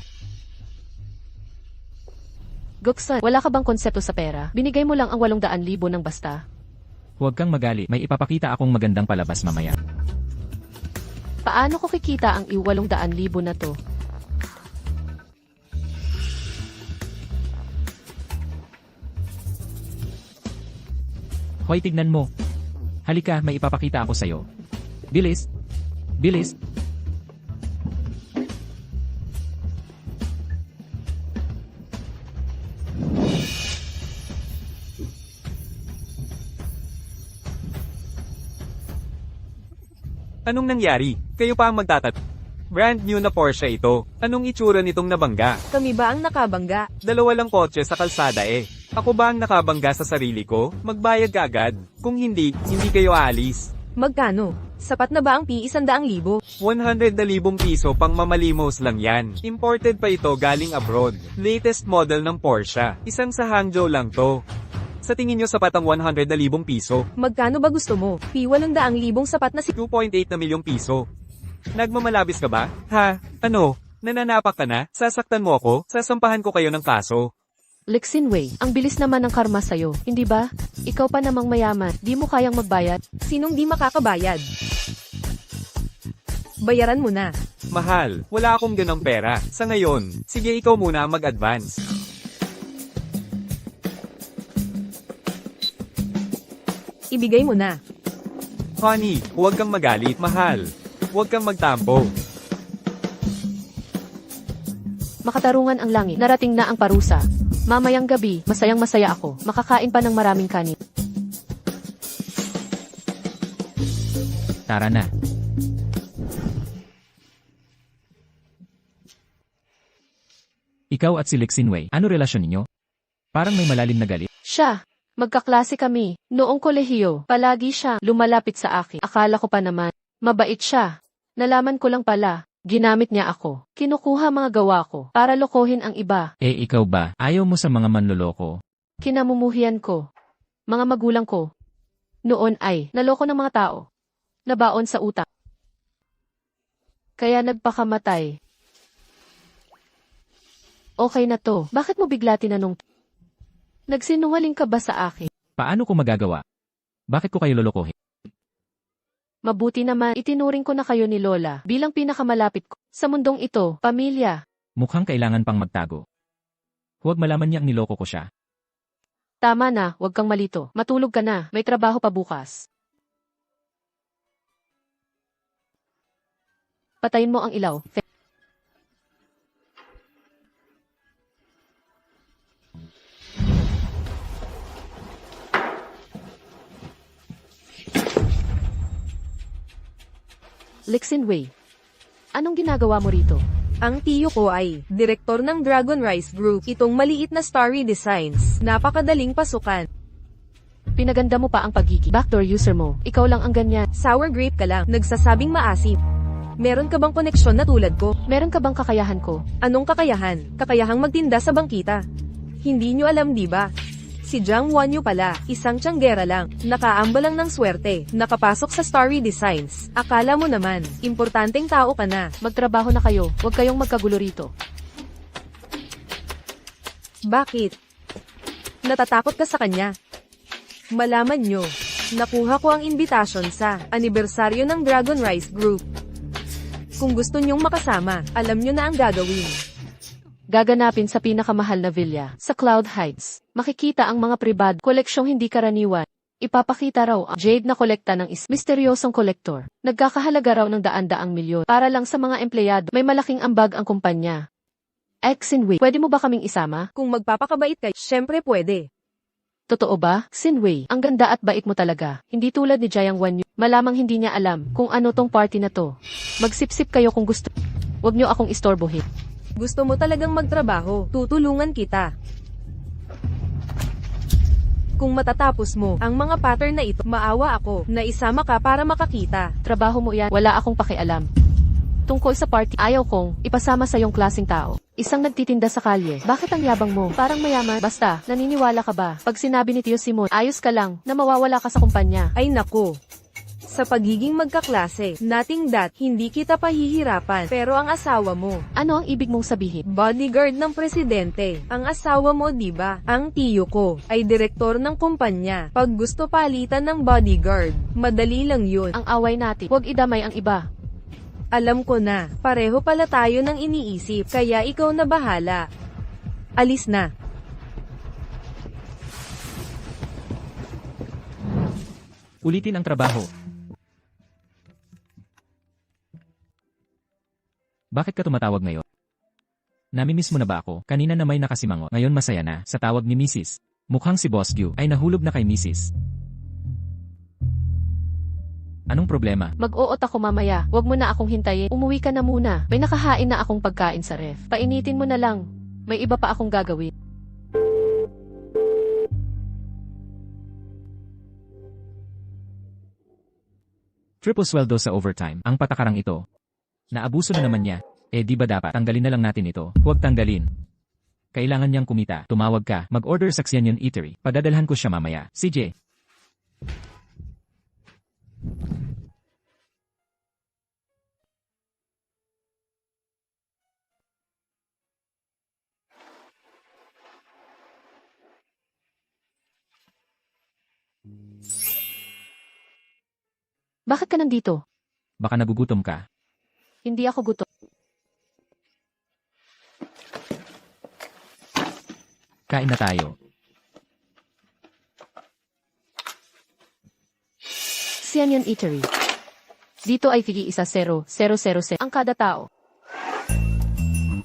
Guksun, wala ka bang konsepto sa pera? Binigay mo lang ang 800,000 ng basta. Huwag kang magali. May ipapakita akong magandang palabas mamaya. Paano ko kikita ang 800,000 na to? Hoy, tignan mo. Halika, may ipapakita ako sa'yo. Bilis! Bilis! Anong nangyari? Kayo pa ang magtatat. Brand new na Porsche ito. Anong itsura nitong nabangga? Kami ba ang nakabangga? Dalawa lang kotse sa kalsada eh. Ako ba ang nakabangga sa sarili ko? Magbayad ka agad. Kung hindi, hindi kayo aalis. Magkano? Sapat na ba ang P100,000? 100,000 piso pang mamalimos lang yan. Imported pa ito galing abroad. Latest model ng Porsche. Isang sa Hangzhou lang to. Sa tingin nyo sapat ang 100,000 piso? Magkano ba gusto mo? P800,000 sapat na si... 2.8 na milyong piso. Nagmamalabis ka ba? Ha? Ano? Nananapak ka na? Sasaktan mo ako? Sasampahan ko kayo ng kaso. Lexin Wei, ang bilis naman ng karma sa'yo, hindi ba? Ikaw pa namang mayaman, di mo kayang magbayad? Sinong di makakabayad? Bayaran mo na. Mahal, wala akong ganang pera. Sa ngayon, sige ikaw muna ang mag-advance. Ibigay mo na. Honey, huwag kang magalit, mahal. Huwag kang magtampo. Makatarungan ang langit, narating na ang parusa. Mamayang gabi, masayang-masaya ako, makakain pa ng maraming kanin. Tara na. Ikaw at si Lexin Wei, ano relasyon ninyo? Parang may malalim na galit. Siya, magkaklase kami. Noong kolehiyo, palagi siya lumalapit sa akin. Akala ko pa naman, mabait siya. Nalaman ko lang pala, ginamit niya ako. Kinukuha mga gawa ko para lokohin ang iba. Ikaw ba? Ayaw mo sa mga manloloko? Kinamumuhian ko. Mga magulang ko. Noon ay naloko ng mga tao. Nabaon sa utang. Kaya nagpakamatay. Okay na to. Bakit mo bigla tinanong? Nagsinungaling ka ba sa akin? Paano ko magagawa? Bakit ko kayo lolokohin? Mabuti naman, itinuring ko na kayo ni Lola bilang pinakamalapit ko. Sa mundong ito, pamilya. Mukhang kailangan pang magtago. Huwag malaman niyang niloko ko siya. Tama na, huwag kang malito. Matulog ka na, may trabaho pa bukas. Patayin mo ang ilaw. Lixin Wei. Anong ginagawa mo rito? Ang tiyo ko ay direktor ng Dragon Rice Group. Itong maliit na Starry Designs. Napakadaling pasukan. Pinaganda mo pa ang pagiging backdoor user mo. Ikaw lang ang ganyan. Sour grape ka lang. Nagsasabing maasim. Meron ka bang koneksyon na tulad ko? Meron ka bang kakayahan ko? Anong kakayahan? Kakayahang magtinda sa bangkita. Hindi nyo alam di ba? Si Jiang Wanyu pala, isang tsanggera lang, nakaamba lang ng swerte, nakapasok sa Starry Designs. Akala mo naman, importanteng tao ka na. Magtrabaho na kayo. Huwag kayong magkagulo rito. Bakit? Natatakot ka sa kanya? Malaman nyo, nakuha ko ang invitation sa anibersaryo ng Dragon Rice Group. Kung gusto nyong makasama, alam nyo na ang gagawin. Gaganapin sa pinakamahal na villa, sa Cloud Heights. Makikita ang mga pribad, koleksyong hindi karaniwan. Ipapakita raw ang jade na kolekta ng misteryosong kolektor. Nagkakahalaga raw ng daan-daang milyon para lang sa mga empleyado. May malaking ambag ang kumpanya. Xinwei, pwede mo ba kaming isama? Kung magpapakabait ka, syempre pwede. Totoo ba, Xinwei? Ang ganda at bait mo talaga. Hindi tulad ni Jiang Wanyu. Malamang hindi niya alam kung ano tong party na to. Magsipsip kayo kung gusto. Huwag niyo akong istorbohin. Gusto mo talagang magtrabaho, tutulungan kita. Kung matatapos mo ang mga pattern na ito, maawa ako na isama ka para makakita. Trabaho mo yan, wala akong pakialam. Tungkol sa party, ayaw kong ipasama sa iyong klaseng tao. Isang nagtitinda sa kalye. Bakit ang yabang mo? Parang mayaman. Basta, naniniwala ka ba? Pag sinabi ni Tio Simon, ayos ka lang, na mawawala ka sa kumpanya. Ay nako. Sa pagiging magkaklase, nating hindi kita pahihirapan. Pero ang asawa mo, Ano ang ibig mong sabihin? bodyguard ng presidente. Ang asawa mo, di ba? Ang tiyo ko ay direktor ng kumpanya. Pag gusto palitan ng bodyguard, madali lang yun. Ang away natin, huwag idamay ang iba. Alam ko na, pareho pala tayo ng iniisip, kaya ikaw na bahala. Alis na. Ulitin ang trabaho. Bakit ka tumatawag ngayon? Namimiss mo na ba ako? Kanina na may nakasimango, ngayon masaya na, sa tawag ni Mrs. Mukhang si Boss Q ay nahulog na kay Mrs. Anong problema? Mag-oot ako mamaya, huwag mo na akong hintayin. Umuwi ka na muna. May nakahain na akong pagkain sa ref. Painitin mo na lang. May iba pa akong gagawin. Triple sweldo sa overtime, ang patakarang ito. Naabuso na naman niya. Di ba dapat tanggalin na lang natin ito? Huwag tanggalin. Kailangan niyang kumita. Tumawag ka. Mag-order sa Xianyan Eatery. Padadalhan ko siya mamaya. CJ. Bakit ka nandito? Baka nagugutom ka. Hindi ako gutom. Kain na tayo. Xianyan Eatery. Dito ay tigi 1,000,000 ang kada tao.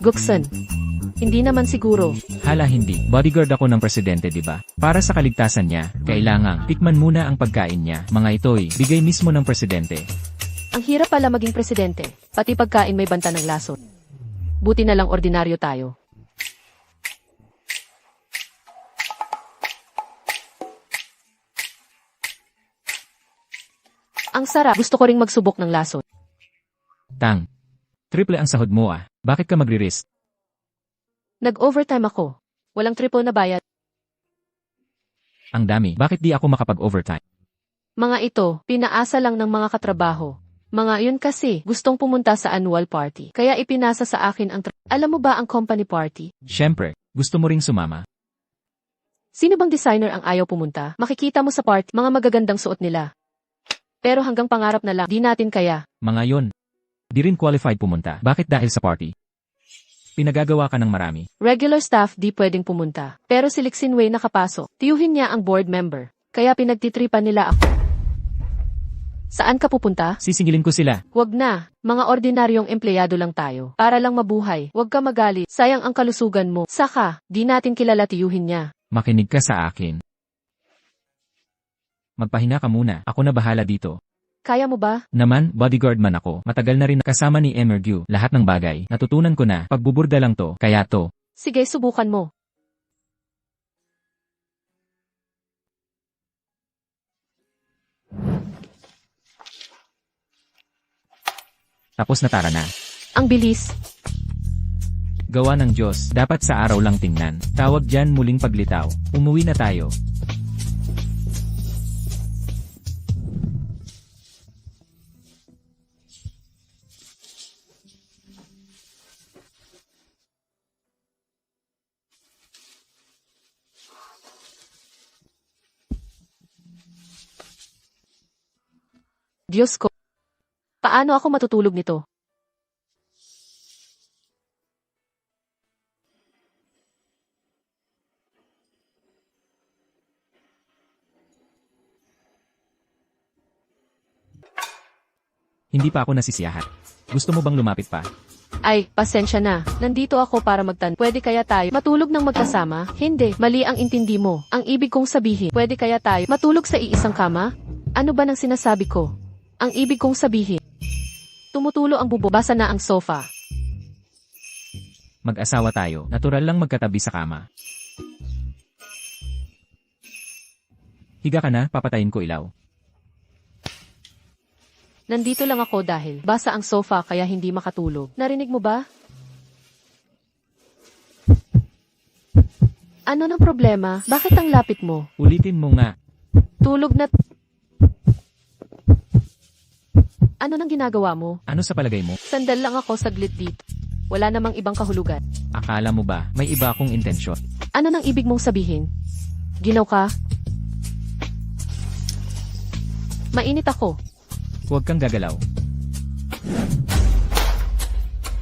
Guksan. Hindi naman siguro. Hala hindi. Bodyguard ako ng presidente, di ba? Para sa kaligtasan niya, kailangang tikman muna ang pagkain niya. Mga ito'y bigay mismo ng presidente. Ang hirap pala maging presidente. Pati pagkain may banta ng lason. Buti na lang ordinaryo tayo. Ang sarap. Gusto ko ring magsubok ng lason. Tang. Triple ang sahod mo ah. Bakit ka magre-risk? Nag-overtime ako. Walang triple na bayad. Ang dami. Bakit di ako makapag-overtime? Mga ito, pinaasa lang ng mga katrabaho. Mga yun kasi, gustong pumunta sa annual party. Kaya ipinasa sa akin ang Alam mo ba ang company party? Siyempre, gusto mo ring sumama. Sino bang designer ang ayaw pumunta? Makikita mo sa party, mga magagandang suot nila. Pero hanggang pangarap na lang, di natin kaya. Mga yon. Di rin qualified pumunta. Bakit dahil sa party? Pinagagawa ka ng marami. Regular staff di pwedeng pumunta. Pero si Lixinwei nakapasok. Tiyuhin niya ang board member. Kaya pinagtitripan nila ako. Saan ka pupunta? Sisingilin ko sila. Huwag na. Mga ordinaryong empleyado lang tayo. Para lang mabuhay. Huwag ka magalit. Sayang ang kalusugan mo. Saka, di natin kilala tiyuhin niya. Makinig ka sa akin. Magpahinga ka muna. Ako na bahala dito. kaya mo ba? Naman, bodyguard man ako. Matagal na rin kasama ni Emergue. Lahat ng bagay, natutunan ko na. Pagbuburda lang to, kaya to. Sige, subukan mo. Tapos natara na. Ang bilis. Gawa ng Diyos, dapat sa araw lang tingnan. Tawag dyan muling paglitaw. Umuwi na tayo. Diyos ko. Paano ako matutulog nito? Hindi pa ako nasisiyahat. Gusto mo bang lumapit pa? Ay, pasensya na. Nandito ako para Pwede kaya tayo matulog ng magkasama? Hindi, mali ang intindi mo. Ang ibig kong sabihin, pwede kaya tayo matulog sa iisang kama? Ano ba nang sinasabi ko? Ang ibig kong sabihin, tumutulo ang bubo, basa na ang sofa. Mag-asawa tayo, natural lang magkatabi sa kama. Higa ka na, papatayin ko ilaw. Nandito lang ako dahil basa ang sofa kaya hindi makatulog. Narinig mo ba? Ano ng problema? Bakit ang lapit mo? Ulitin mo nga. Tulog na... Ano nang ginagawa mo? Ano sa palagay mo? Sandal lang ako saglit dito. Wala namang ibang kahulugan. Akala mo ba, may iba akong intensyon? Ano nang ibig mong sabihin? Ginaw ka? Mainit ako. Huwag kang gagalaw.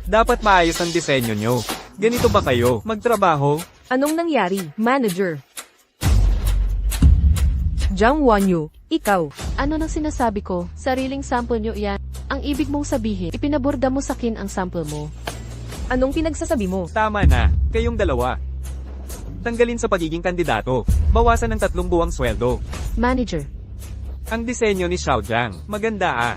Dapat maayos ang disenyo nyo. Ganito ba kayo magtrabaho? Anong nangyari, manager? Jang Wanyu, ikaw. Ano nang sinasabi ko? Sariling sample nyo yan. Ang ibig mong sabihin, ipinaborda mo sa akin ang sample mo. Anong pinagsasabi mo? Tama na, kayong dalawa. Tanggalin sa pagiging kandidato. Bawasan ng 3 buwang sweldo. Manager. Ang disenyo ni Xiaojiang, maganda ah.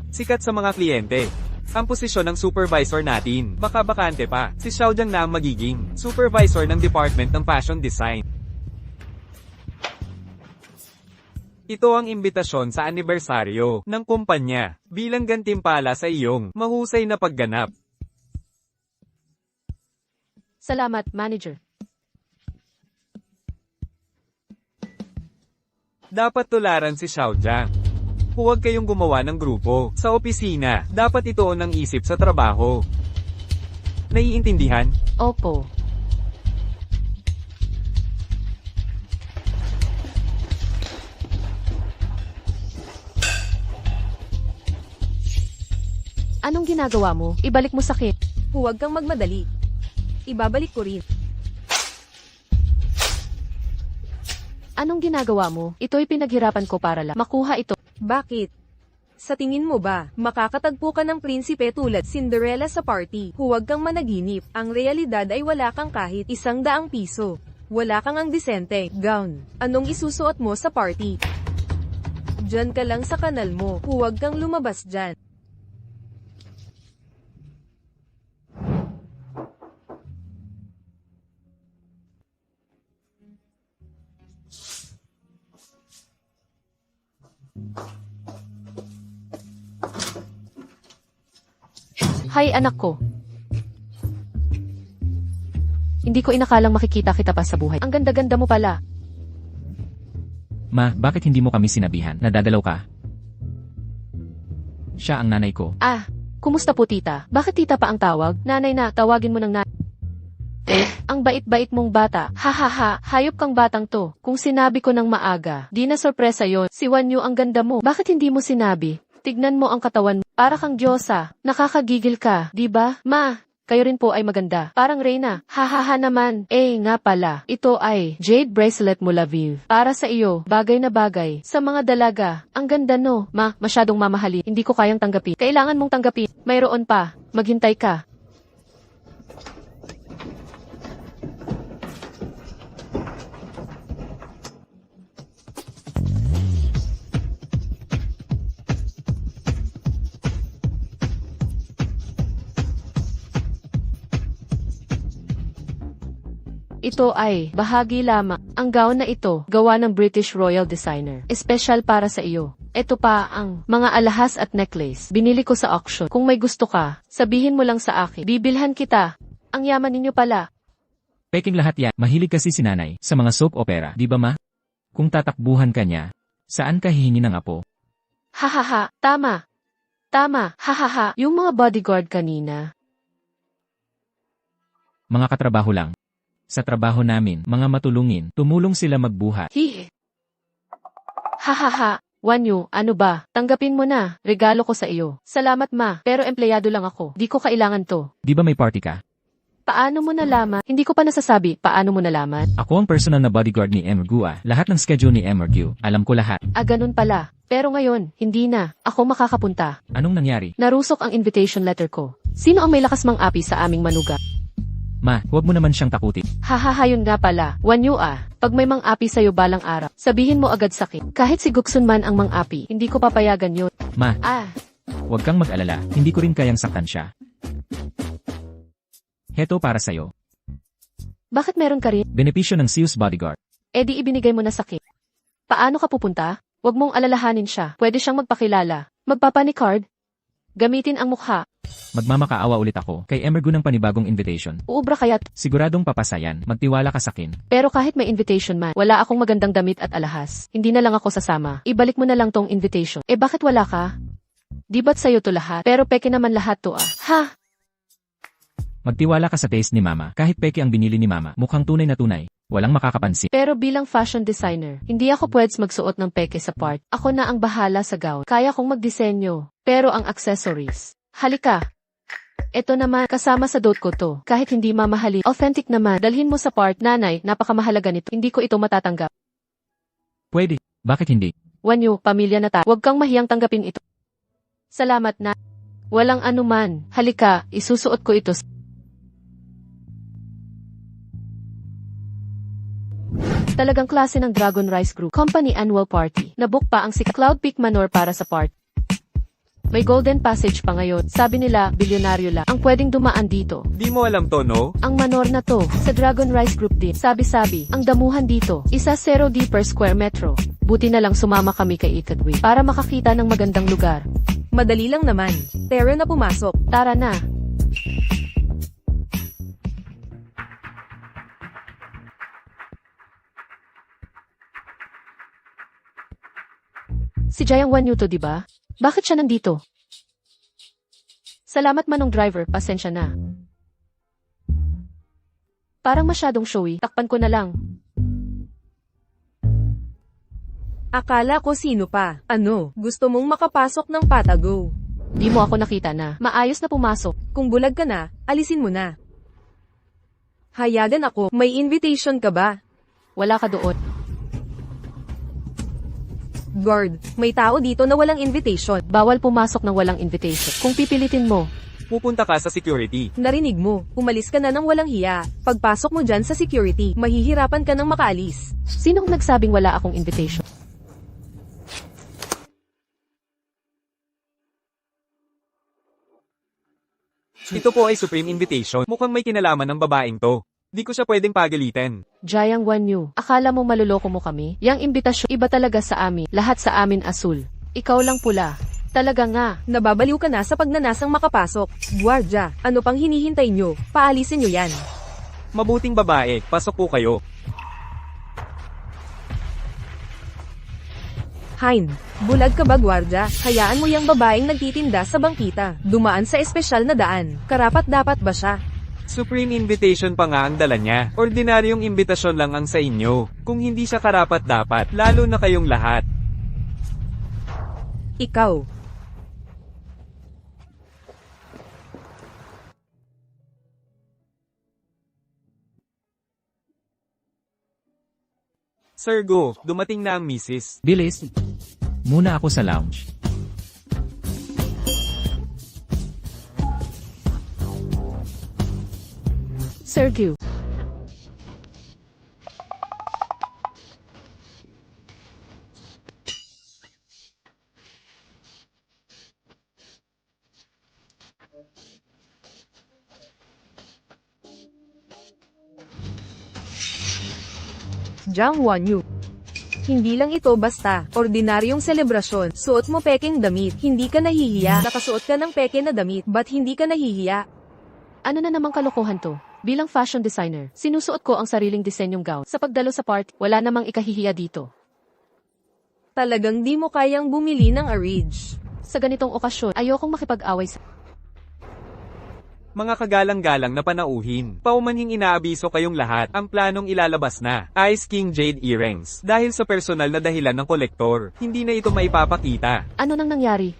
Sikat sa mga kliyente. Ang posisyon ng supervisor natin, baka bakante pa. Si Xiaojiang na ang magiging supervisor ng Department ng Fashion Design. Ito ang imbitasyon sa anibersaryo ng kumpanya bilang gantimpala sa iyong mahusay na pagganap. Salamat, manager. Dapat tularan si Xiaojiang. Huwag kayong gumawa ng grupo. Sa opisina, dapat ituon ang isip sa trabaho. Naiintindihan? Opo. Anong ginagawa mo? Ibalik mo sa akin. Huwag kang magmadali. Ibabalik ko rin. Anong ginagawa mo? Ito'y pinaghirapan ko para lang makuha ito. Bakit? Sa tingin mo ba, makakatagpo ka ng prinsipe tulad Cinderella sa party? Huwag kang managinip. Ang realidad ay wala kang kahit 100 piso. Wala kang ang disente, gown. Anong isusuot mo sa party? Diyan ka lang sa kanal mo. Huwag kang lumabas dyan. Hay anak ko. Hindi ko inakalang makikita kita pa sa buhay. Ang ganda-ganda mo pala. Ma, bakit hindi mo kami sinabihan? Nadadalaw ka? Siya ang nanay ko. Ah, kumusta po tita? Bakit tita pa ang tawag? Nanay na, tawagin mo ng nanay. Ang bait-bait mong bata. Ha ha ha, hayop kang batang to. Kung sinabi ko ng maaga, di na sorpresa yon. Si Wanyu ang ganda mo. Bakit hindi mo sinabi? Tignan mo ang katawan mo. Para kang Diyosa. Nakakagigil ka, di ba? Ma, kayo rin po ay maganda. Parang Reyna. Ha naman. Nga pala. Ito ay jade bracelet mo, Laviv. Para sa iyo, bagay na bagay. Sa mga dalaga. Ang ganda no. Ma, masyadong mamahalin. Hindi ko kayang tanggapin. Kailangan mong tanggapin. Mayroon pa. Maghintay ka. Ito ay bahagi lamang. Ang gown na ito, gawa ng British Royal Designer. Espesyal para sa iyo. Ito pa ang mga alahas at necklace. Binili ko sa auction. Kung may gusto ka, sabihin mo lang sa akin. Bibilhan kita. Ang yaman ninyo pala. Peking lahat yan. Mahilig kasi si nanay sa mga soap opera, di ba ma? Kung tatakbuhan ka niya, saan ka hihingi ng apo? Hahaha, tama. Tama, hahaha. Yung mga bodyguard kanina. Mga katrabaho lang. Sa trabaho namin, mga matulungin, tumulong sila magbuhat. Hihi. Hahaha. Wanyu, ano ba? Tanggapin mo na. Regalo ko sa iyo. Salamat ma, pero empleyado lang ako. Di ko kailangan to. Di ba may party ka? Paano mo nalaman? Hindi ko pa nasasabi. Paano mo nalaman? Ako ang personal na bodyguard ni Emergua. Lahat ng schedule ni Emergu, alam ko lahat. Ah, ganun pala. Pero ngayon, hindi na. Ako makakapunta. Anong nangyari? Narusok ang invitation letter ko. Sino ang may lakas mang-api sa aming manuga? Ma, huwag mo naman siyang takutin. Hahaha, yun nga pala. Wanyu ah. Pag may mang-api sa'yo balang araw, sabihin mo agad sakit. Kahit si Guksun man ang mang-api, hindi ko papayagan yun. Ma, Ah, huwag kang mag-alala. Hindi ko rin kayang saktan siya. Heto para sa'yo. bakit meron ka rin? Benepisyo ng Zeus Bodyguard. Eh di ibinigay mo na sakit. Paano ka pupunta? Huwag mong alalahanin siya. Pwede siyang magpakilala. Magpapanicard. Gamitin ang mukha. Magmamakaawa ulit ako kay Emergu ng panibagong invitation. Uubra kaya't. Siguradong papasayan. Magtiwala ka sakin. Pero kahit may invitation man, wala akong magandang damit at alahas. Hindi na lang ako sasama. Ibalik mo na lang tong invitation. Eh bakit wala ka? Di ba't sa'yo to lahat? Pero peke naman lahat to ah. Ha? Magtiwala ka sa taste ni Mama. Kahit peke ang binili ni Mama, mukhang tunay na tunay. Walang makakapansin. Pero bilang fashion designer, hindi ako pweds magsuot ng peke sa part. Ako na ang bahala sa gown. Kaya kong magdisenyo. Pero ang accessories. Halika. Ito naman, kasama sa dot ko to. Kahit hindi mamahalin. Authentic naman. Dalhin mo sa part, nanay, napakamahalaga nito. Hindi ko ito matatanggap. Pwede. Bakit hindi? Wanyo, pamilya na tayo. Huwag kang mahiyang tanggapin ito. Salamat na. Walang anuman. Halika, isusuot ko ito. Talagang klase ng Dragon Rice Group Company annual party. Nabook pa ang si Cloud Peak Manor para sa part. May golden passage pa ngayon. Sabi nila, bilyonaryo lang ang pwedeng dumaan dito. Di mo alam to, no? Ang manor na to, sa Dragon Rice Group din. Sabi-sabi, ang damuhan dito, isa 0D per square metro. Buti na lang sumama kami kay Ikadwi para makakita ng magandang lugar. Madali lang naman. Tara na pumasok. Tara na. Si Jayang Wanyu to, diba? Bakit siya nandito? Salamat manong driver, pasensya na. Parang masyadong showy, takpan ko na lang. Akala ko sino pa. Ano, gusto mong makapasok ng Patago? Di mo ako nakita na. Maayos na pumasok. Kung bulag ka na, alisin mo na. Hayagan ako, may invitation ka ba? Wala ka doon. Guard, may tao dito na walang invitation. Bawal pumasok ng walang invitation. Kung pipilitin mo, Pupunta ka sa security. Narinig mo, umalis ka na ng walang hiya. Pagpasok mo dyan sa security, mahihirapan ka ng makaalis. sinong nagsabing wala akong invitation? Ito po ay Supreme Invitation. Mukhang may kinalaman ng babaeng to. Di ko siya pwedeng pagalitin. Jayang Wanyu, akala mo maluloko mo kami? Yang imbitasyon, iba talaga sa amin. Lahat sa amin asul. Ikaw lang pula. Talaga nga. Nababaliw ka na sa pagnanasang makapasok. Guardia, ano pang hinihintay nyo? Paalisin nyo yan. Mabuting babae, pasok po kayo. Hind, bulag ka ba guardia? Hayaan mo yung babaeng nagtitinda sa bangkita. Dumaan sa espesyal na daan. Karapat dapat ba siya? Supreme Invitation pa nga ang dala niya. Ordinaryong imbitasyon lang ang sa inyo. Kung hindi siya karapat dapat, lalo na kayong lahat. Ikaw. Sir Go, dumating na ang misis. Bilis. Muna ako sa lounge. Sir Gu. Jiang Wanyu. Hindi lang ito basta, ordinaryong selebrasyon, suot mo pekeng damit, hindi ka nahihiya, nakasuot ka ng peke na damit, ba't hindi ka nahihiya? Ano na namang kalokohan to? Bilang fashion designer, sinusuot ko ang sariling disenyong gown. Sa pagdalo sa party, wala namang ikahihiya dito. Talagang di mo kayang bumili ng Arige. Sa ganitong okasyon, ayokong makipag-away sa... Mga kagalang-galang na panauhin, paumanhing inaabiso kayong lahat, ang planong ilalabas na, Ice King Jade Earrings. Dahil sa personal na dahilan ng kolektor, hindi na ito maipapakita. Ano nang nangyari?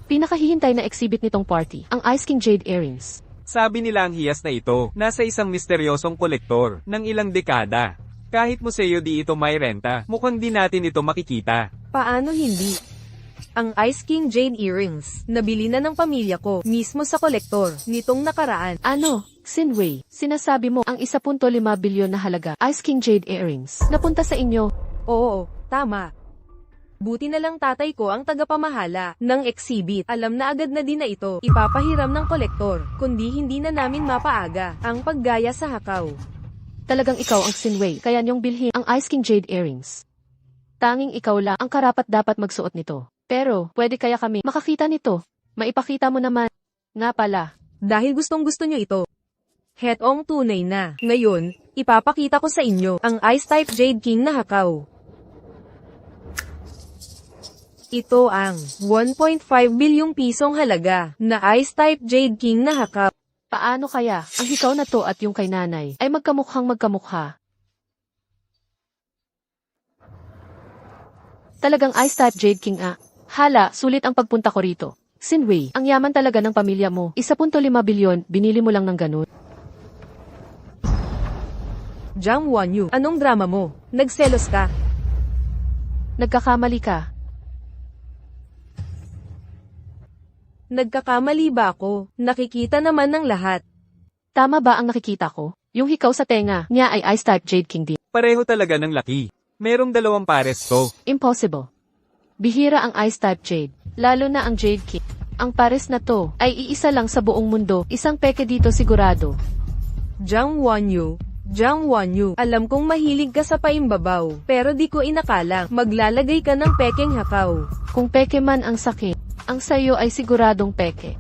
Pinakahihintay na exhibit nitong party, ang Ice King Jade Earrings. Sabi nila ang hiyas na ito, nasa isang misteryosong kolektor, ng ilang dekada. Kahit museo di ito may renta, mukhang di natin ito makikita. Paano hindi? Ang Ice King Jade Earrings, nabili na ng pamilya ko, mismo sa kolektor, nitong nakaraan. Ano, Xinwei, sinasabi mo ang 1.5 bilyon na halaga, Ice King Jade Earrings, napunta sa inyo. Oo, tama. Buti na lang tatay ko ang tagapamahala ng exhibit. Alam na agad na din na ito, ipapahiram ng kolektor, kundi hindi na namin mapaaga ang paggaya sa hakaw. Talagang ikaw ang Xinwei, kaya niyong bilhin ang Ice King Jade Earrings. Tanging ikaw lang ang karapat dapat magsuot nito. Pero, pwede kaya kami makakita nito? Maipakita mo naman. Nga pala. Dahil gustong-gusto nyo ito. Hetong tunay na. Ngayon, ipapakita ko sa inyo ang Ice-type Jade King na hakaw. Ito ang 1.5 bilyong pisong halaga na Ice-type Jade King na hakaw. Paano kaya ang hikaw na to at yung kay nanay ay magkamukhang magkamukha? Talagang Ice-type Jade King Hala, sulit ang pagpunta ko rito. Xinwei, ang yaman talaga ng pamilya mo. 1.5 bilyon, binili mo lang ng ganun. Jiang Wanyu, anong drama mo? Nagselos ka? Nagkakamali ka. Nagkakamali ba ako? Nakikita naman ng lahat. Tama ba ang nakikita ko? Yung hikaw sa tenga niya ay Ice-type Jade King din. Pareho talaga ng laki. Merong 2 pares to. Impossible. Bihira ang Ice-type Jade, lalo na ang Jade King. Ang pares na to ay iisa lang sa buong mundo, isang peke dito sigurado. Jiang Wanyu, alam kong mahilig ka sa paimbabaw, pero di ko inakalang maglalagay ka ng pekeng hakaw. Kung peke man ang sakit, ang sayo ay siguradong peke.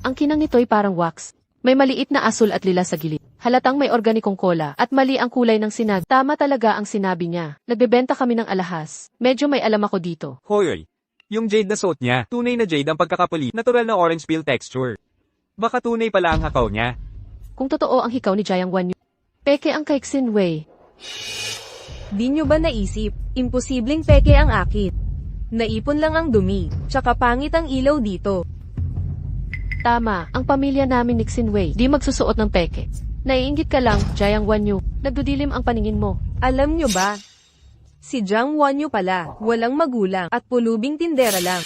Ang kinang nito'y parang wax. May maliit na asul at lila sa gilid. Halatang may organikong kola at mali ang kulay ng sinag. Tama talaga ang sinabi niya. Nagbebenta kami ng alahas. Medyo may alam ako dito. Hoy, yung jade na suot niya, tunay na jade ang pagkakapuli, natural na orange peel texture. Baka tunay pala ang hakaw niya. Kung totoo ang hikaw ni Jiang Wanyu, peke ang kay Xinwei. Di nyo ba naisip? Imposibleng peke ang akin. Naipon lang ang dumi, tsaka pangit ang ilaw dito. Tama, ang pamilya namin ni Xinwei, di magsusuot ng peke. Naiinggit ka lang, Jiang Wanyu. Nagdudilim ang paningin mo. Alam nyo ba? Si Jiang Wanyu pala, walang magulang at pulubing tindera lang.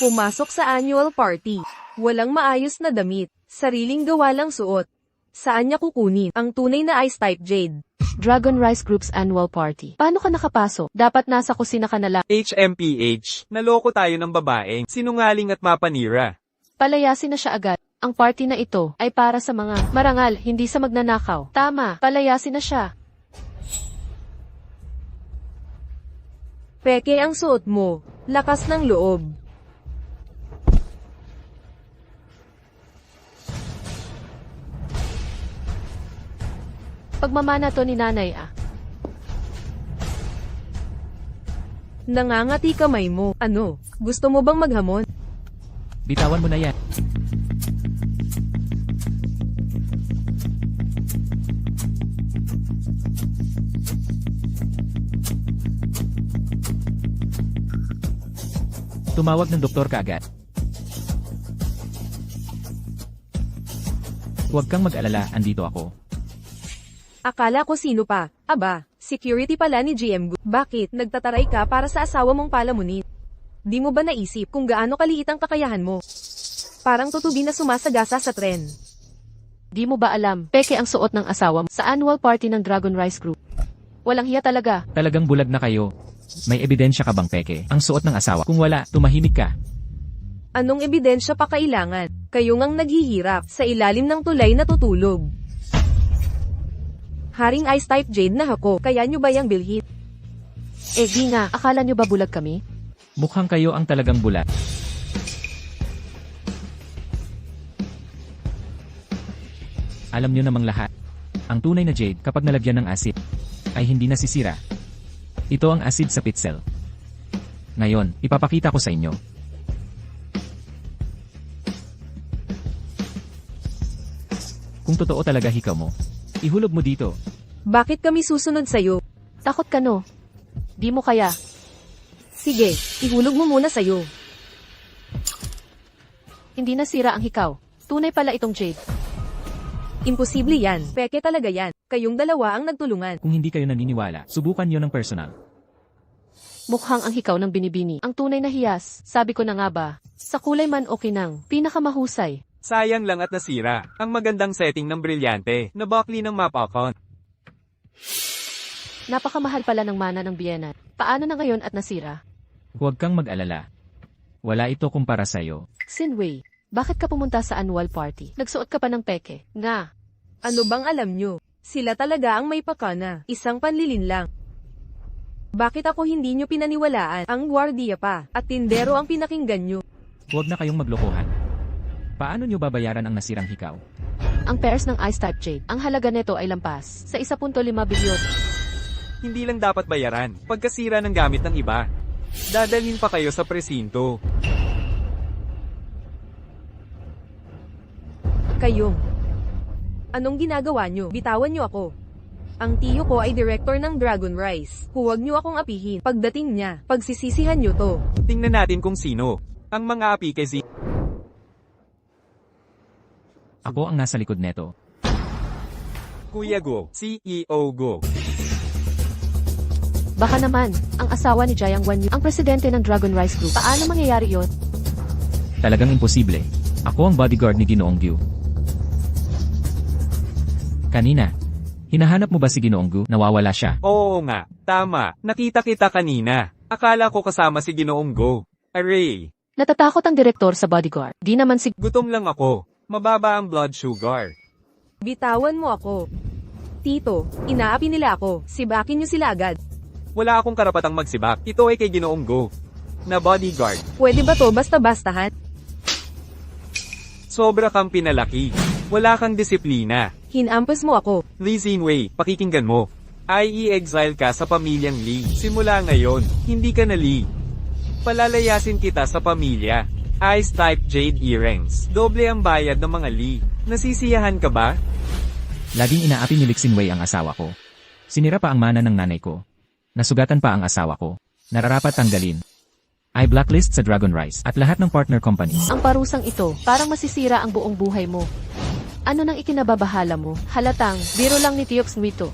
Pumasok sa annual party. Walang maayos na damit. Sariling gawa lang suot. Saan niya kukunin ang tunay na Ice-type Jade? Dragon Rice Group's annual party. Paano ka nakapasok? Dapat nasa kusina ka na lang. HMPH, naloko tayo ng babaeng, sinungaling at mapanira. Palayasin na siya agad. Ang party na ito ay para sa mga marangal, hindi sa magnanakaw. Tama, palayasin na siya. Peke ang suot mo. Lakas ng loob. Pagmamana to ni nanay Nangangati kamay mo. Ano? Gusto mo bang maghamon? Bitawan mo na yan. Tumawag ng doktor kaagad. Huwag kang mag-alala, andito ako. Akala ko sino pa. Aba, security pala ni GM Gu. Bakit? Nagtataray ka para sa asawa mong palamunin? Di mo ba naisip kung gaano kaliit ang kakayahan mo? Parang tutubi na sumasagasa sa tren. Di mo ba alam, peke ang suot ng asawa mo sa annual party ng Dragon Rice Group. Walang hiya talaga. Talagang bulag na kayo. May ebidensya ka bang peke ang suot ng asawa? Kung wala, tumahimik ka. Anong ebidensya pa kailangan? Kayo ngang naghihirap sa ilalim ng tulay na tutulog. Haring Ice Type Jade na ako, kaya nyo ba yang bilhin? Eh di nga, akala nyo ba bulag kami? Mukhang kayo ang talagang bulat. Alam nyo namang lahat. Ang tunay na jade kapag nalagyan ng acid ay hindi nasisira. Ito ang acid sa pitzel. Ngayon, ipapakita ko sa inyo. Kung totoo talaga hikaw mo, ihulog mo dito. Bakit kami susunod sa'yo? Takot ka no? Di mo kaya. Sige, ihulog mo muna sa'yo. Hindi nasira ang hikaw. Tunay pala itong jade. Imposible yan. Peke talaga yan. Kayong dalawa ang nagtulungan. Kung hindi kayo naniniwala, subukan nyo ng personal. Mukhang ang hikaw ng binibini. Ang tunay na hiyas, sabi ko na nga ba. Sa kulay man okay nang, pinakamahusay. Sayang lang at nasira. Ang magandang setting ng brilyante na bakli ng mapakon. Napakamahal pala ng mana ng Vienna. Paano na ngayon at nasira? Huwag kang mag-alala. Wala ito kumpara sa'yo. Sinway, bakit ka pumunta sa annual party? Nagsuot ka pa ng peke. Nga. Ano bang alam nyo? Sila talaga ang may pakana. Isang panlilin lang. Bakit ako hindi nyo pinaniwalaan? Ang gwardiya pa. At tindero ang pinakinggan nyo. Huwag na kayong maglokohan. Paano nyo babayaran ang nasirang hikaw? Ang pairs ng Ice Type Jade, ang halaga nito ay lampas sa 1.5 bilyon. Hindi lang dapat bayaran pagkasira ng gamit ng iba. Dadalhin pa kayo sa presinto. Kayong. Anong ginagawa nyo? Bitawan nyo ako. Ang tiyo ko ay director ng Dragon Rice. Huwag nyo akong apihin. Pagdating niya, pagsisisihan nyo to. Tingnan natin kung sino ang mga api kay Z. Ako ang nasa likod neto. Kuya Go, CEO Go. Baka naman, ang asawa ni Jiang Wanyu, ang presidente ng Dragon Rice Group. Paano mangyayari yon? Talagang imposible. Ako ang bodyguard ni Ginoong Gyu. Kanina, hinahanap mo ba si Ginoong Gyu? Nawawala siya. Oo nga, tama. Nakita kita kanina. Akala ko kasama si Ginoong Go. Aray, Natatakot ang direktor sa bodyguard. Di naman si... gutom lang ako. Mababa ang blood sugar. Bitawan mo ako. Tito, inaapi nila ako. Sibakin nyo sila agad. Wala akong karapatang magsibak. Ito ay kay Ginoong Go. Na bodyguard. Pwede ba to basta-bastahan? Sobra kang pinalaki. Wala kang disiplina. Hinampas mo ako. Lee Xinwei, pakikinggan mo. Ay i-exile ka sa pamilyang Lee. Simula ngayon, hindi ka na Lee. Palalayasin kita sa pamilya. Ice Type Jade Earrings. Doble ang bayad ng mga Lee. Nasisiyahan ka ba? Laging inaapi ni Lee Xinwei ang asawa ko. Sinira pa ang mana ng nanay ko. Nasugatan pa ang asawa ko. Nararapat tanggalin. I blacklist sa Dragon Rice at lahat ng partner companies. Ang parusang ito, parang masisira ang buong buhay mo. Ano nang ikinababahala mo? Halatang, biro lang ni Tiox Nwito.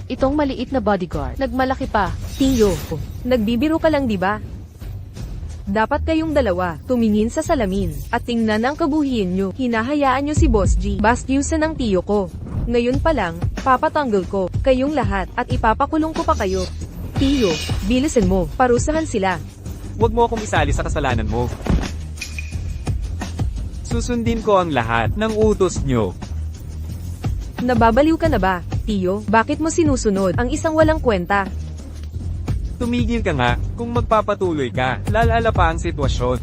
Itong maliit na bodyguard, nagmalaki pa. Tiyo, nagbibiro ka lang diba? Dapat kayong dalawa, tumingin sa salamin, at tingnan ang kabuhian nyo. Hinahayaan nyo si Boss G, bastyusan ng tiyo ko. Ngayon pa lang, papatanggal ko, kayong lahat, at ipapakulong ko pa kayo. Tiyo, bilisan mo, parusahan sila. Huwag mo akong isali sa kasalanan mo. Susundin ko ang lahat ng utos nyo. Nababaliw ka na ba, Tiyo? Bakit mo sinusunod ang isang walang kwenta? Tumigil ka nga, kung magpapatuloy ka, lalala pa ang sitwasyon.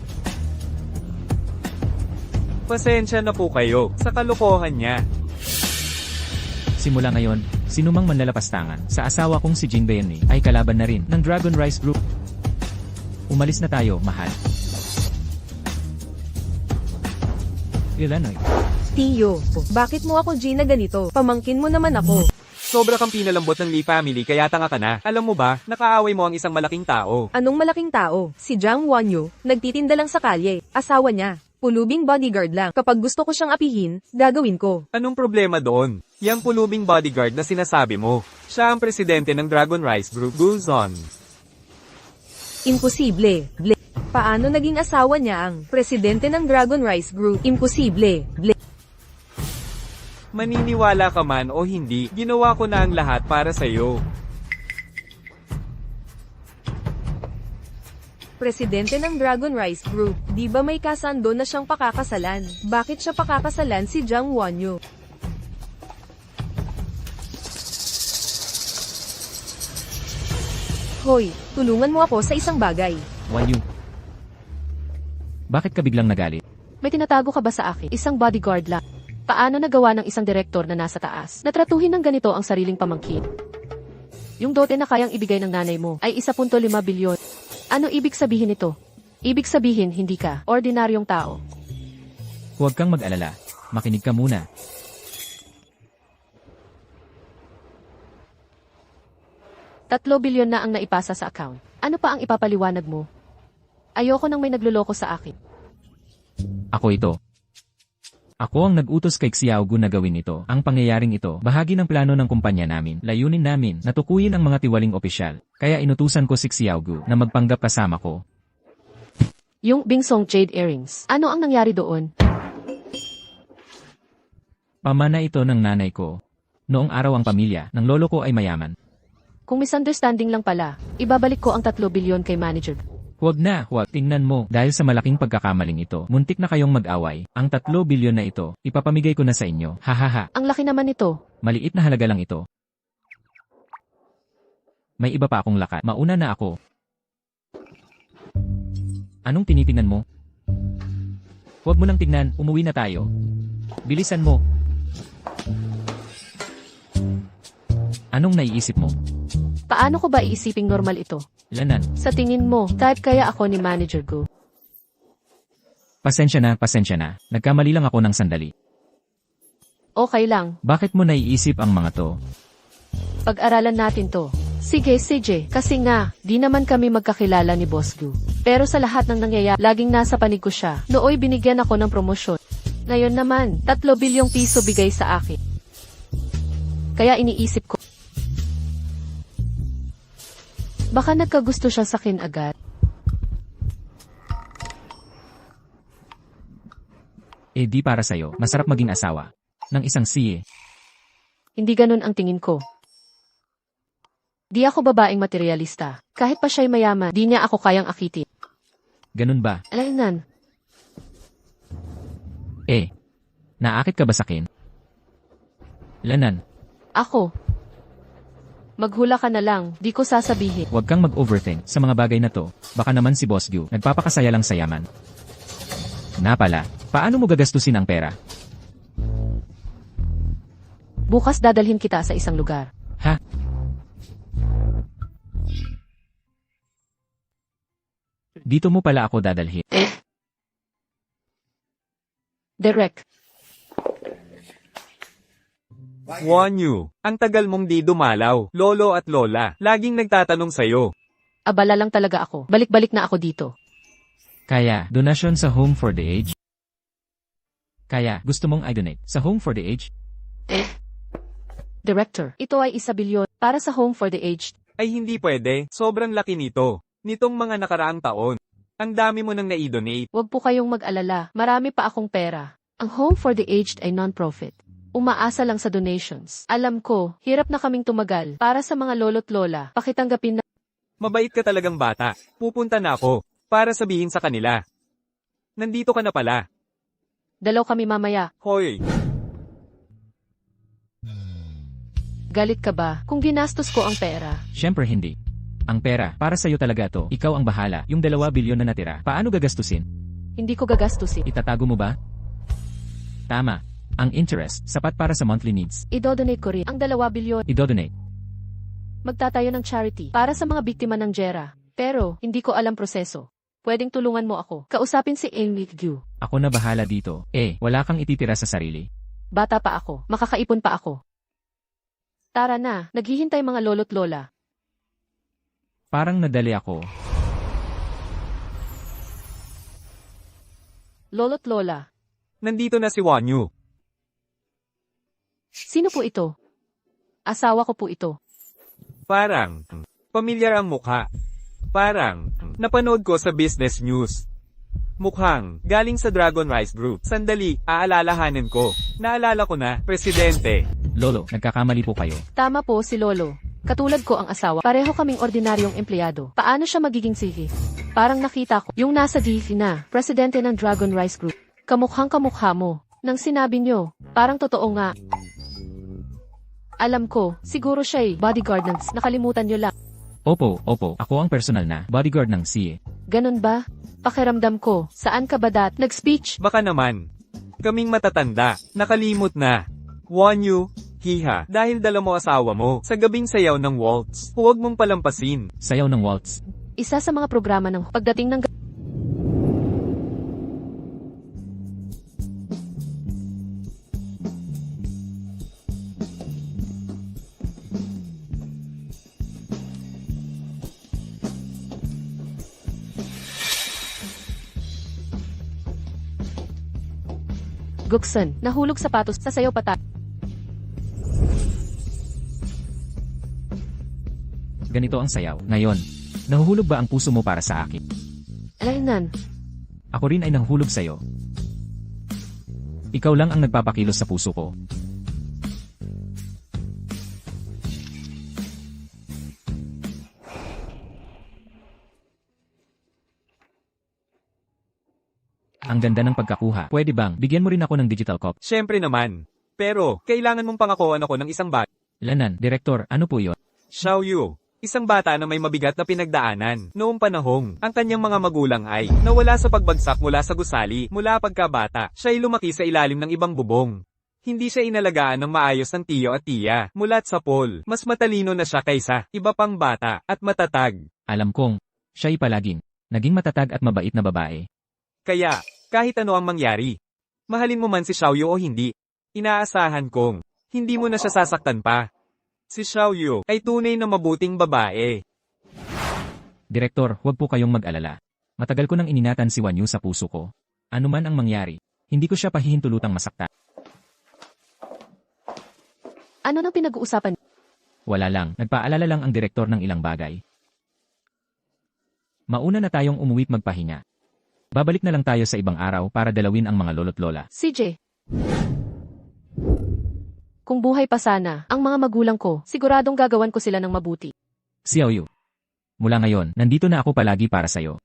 Pasensya na po kayo sa kalokohan niya. Simula ngayon, sinumang manlalapastangan sa asawa kong si Jin Beiyani ay kalaban na rin ng Dragon Rice Group. Umalis na tayo, mahal. Ilanoy. Tiyo, bakit mo ako G na ganito? Pamangkin mo naman ako. Sobra kang pinalambot ng Lee family kaya tanga ka na. Alam mo ba, nakaaway mo ang isang malaking tao. Anong malaking tao? Si Jiang Wanyu, nagtitinda lang sa kalye. Asawa niya, pulubing bodyguard lang. Kapag gusto ko siyang apihin, gagawin ko. Anong problema doon? Yang pulubing bodyguard na sinasabi mo. Siya ang presidente ng Dragon Rice Group. Goes on. Imposible. Paano naging asawa niya ang presidente ng Dragon Rice Group? Imposible. Maniniwala ka man o hindi, ginawa ko na ang lahat para sa'yo. Presidente ng Dragon Rice Group, di ba may kasando na siyang pakakasalan? Bakit siya pakakasalan si Jiang Wanyu? Hoy, tulungan mo ako sa isang bagay. Wanyu. Bakit ka biglang nagalit? May tinatago ka ba sa akin? Isang bodyguard lang. Paano nagawa ng isang direktor na nasa taas? Natratuhin ng ganito ang sariling pamangkin. Yung dote na kayang ibigay ng nanay mo ay 1.5 bilyon. Ano ibig sabihin nito? Ibig sabihin hindi ka ordinaryong tao. Huwag kang mag-alala. Makinig ka muna. $3 bilyon na ang naipasa sa account. Ano pa ang ipapaliwanag mo? Ayoko nang may nagluloko sa akin. Ako ito. Ako ang nag-utos kay Xiaogu na gawin ito. Ang pangyayaring ito, bahagi ng plano ng kumpanya namin. Layunin namin, natukuyin ang mga tiwaling opisyal. Kaya inutusan ko si Xiaogu na magpanggap kasama ko. Yung Bingsong Jade Earrings. Ano ang nangyari doon? Pamana ito ng nanay ko. Noong araw ang pamilya ng lolo ko ay mayaman. Kung misunderstanding lang pala, ibabalik ko ang 3 bilyon kay manager. Huwag na, huwag. Tingnan mo, dahil sa malaking pagkakamaling ito, muntik na kayong mag-away. Ang 3 bilyon na ito, ipapamigay ko na sa inyo. Hahaha. Ang laki naman nito. Maliit na halaga lang ito. May iba pa akong lakat. Mauna na ako. Anong tinitingnan mo? Huwag mo nang tignan, umuwi na tayo. Bilisan mo. Anong naiisip mo? Paano ko ba iisiping normal ito? Lanan. Sa tingin mo, type kaya ako ni manager ko? Pasensya na, pasensya na. Nagkamali lang ako ng sandali. Okay lang, Bakit mo naiisip ang mga to? pag-aralan natin to. Sige, CJ, kasi nga, di naman kami magkakilala ni Boss Gu. Pero sa lahat ng nangyayari, laging nasa panig ko siya. Nooy binigyan ako ng promosyon. Ngayon naman, 3 bilyong piso bigay sa akin. Kaya iniisip ko, baka nagkagusto siya sa akin agad. Eh di para sa'yo, masarap maging asawa. Ng isang siye. Hindi ganun ang tingin ko. Di ako babaeng materialista. Kahit pa siya'y mayaman, di niya ako kayang akitin. Ganun ba? Alainan, Eh. Naakit ka ba sakin? Lanan. ako. Maghula ka na lang, di ko sasabihin. Huwag kang mag-overthink sa mga bagay na to. Baka naman si Boss Gu, nagpapakasaya lang sa yaman. Na pala, paano mo gagastusin ang pera? Bukas dadalhin kita sa isang lugar. Ha? Dito mo pala ako dadalhin. Direct. Wanyu, ang tagal mong di dumalaw, lolo at lola, laging nagtatanong sa'yo. Abala lang talaga ako. Balik-balik na ako dito. Kaya, donasyon sa Home for the Aged? Kaya, gusto mong i-donate sa Home for the Aged? Director, ito ay 1 bilyon para sa Home for the Aged. Ay hindi pwede, sobrang laki nito. Nitong mga nakaraang taon. Ang dami mo nang nai-donate. Huwag po kayong mag-alala. Marami pa akong pera. Ang Home for the Aged ay non-profit. Umaasa lang sa donations. Alam ko, hirap na kaming tumagal. Para sa mga lolo't lola, pakitanggapin na. Mabait ka talagang bata. Pupunta na ako, para sabihin sa kanila. Nandito ka na pala. Dalaw kami mamaya. Hoy, Galit ka ba kung ginastos ko ang pera? Siyempre hindi. Ang pera, para sa'yo talaga to. Ikaw ang bahala. Yung 2 bilyon na natira, paano gagastusin? Hindi ko gagastusin. Itatago mo ba? Tama. Ang interest, sapat para sa monthly needs. Idodonate ko rin ang 2 bilyon. Idodonate. Magtatayo ng charity para sa mga biktima ng jera. Pero, hindi ko alam proseso. Pwedeng tulungan mo ako. Kausapin si Amy Gu. Ako na bahala dito. Eh, wala kang ititira sa sarili. Bata pa ako. Makakaipon pa ako. Tara na, naghihintay mga lolo't lola. Parang nadali ako. Lolo't lola. nandito na si Wanyu. Sino po ito? Asawa ko po ito. Parang, pamilyar ang mukha. Parang, napanood ko sa business news. Mukhang, galing sa Dragon Rice Group. Sandali, aalalahanin ko. Naalala ko na, Presidente. Lolo, nagkakamali po kayo. Tama po si Lolo. Katulad ko ang asawa, pareho kaming ordinaryong empleyado. Paano siya magiging sige? Parang nakita ko, yung nasa DV na, presidente ng Dragon Rice Group. Kamukhang kamukha mo. Nang sinabi nyo, parang totoo nga. Alam ko, siguro siya bodyguard ng nakalimutan nyo lang. Opo, ako ang personal na bodyguard ng CA. Ganon ba? Pakiramdam ko, saan ka ba nag-speech? Baka naman. Kaming matatanda, nakalimot na. Wanyu, hiha, dahil dala mo asawa mo sa gabing sayaw ng waltz. Huwag mong palampasin. Sayaw ng waltz. Isa sa mga programa ng pagdating ng Gukson, nahulog sapatos sa sayaw pata. Ganito ang sayaw. Ngayon, nahuhulog ba ang puso mo para sa akin? Alainan, Ako rin ay nahulog sa'yo. Ikaw lang ang nagpapakilos sa puso ko. Ang ganda ng pagkakuha. Pwede bang bigyan mo rin ako ng digital copy? Siyempre naman. Pero, kailangan mong pangakuan ako ng isang bata. Lanan, Direktor, ano po yon? Xiaoyu, isang bata na may mabigat na pinagdaanan. Noong panahong, ang kanyang mga magulang ay nawala sa pagbagsak mula sa gusali. Mula pagkabata, siya'y lumaki sa ilalim ng ibang bubong. Hindi siya inalagaan ng maayos ng tiyo at tiya. Mulat sa Paul, mas matalino na siya kaysa iba pang bata at matatag. Alam kong, siya'y palaging naging matatag at mabait na babae. Kaya, kahit ano ang mangyari, mahalin mo man si Xiaoyu o hindi, inaasahan kong hindi mo na siya sasaktan pa. Si Xiaoyu ay tunay na mabuting babae. Direktor, huwag po kayong mag-alala. Matagal ko nang ininatan si Wanyu sa puso ko. Ano man ang mangyari, hindi ko siya pahihintulutang masaktan. ano nang pinag-uusapan? Wala lang, nagpaalala lang ang direktor ng ilang bagay. Mauna na tayong umuwi't magpahinga. Babalik na lang tayo sa ibang araw para dalawin ang mga lolo't lola. CJ. Kung buhay pa sana, ang mga magulang ko, siguradong gagawan ko sila ng mabuti. Xiaoyu. Mula ngayon, nandito na ako palagi para sa'yo.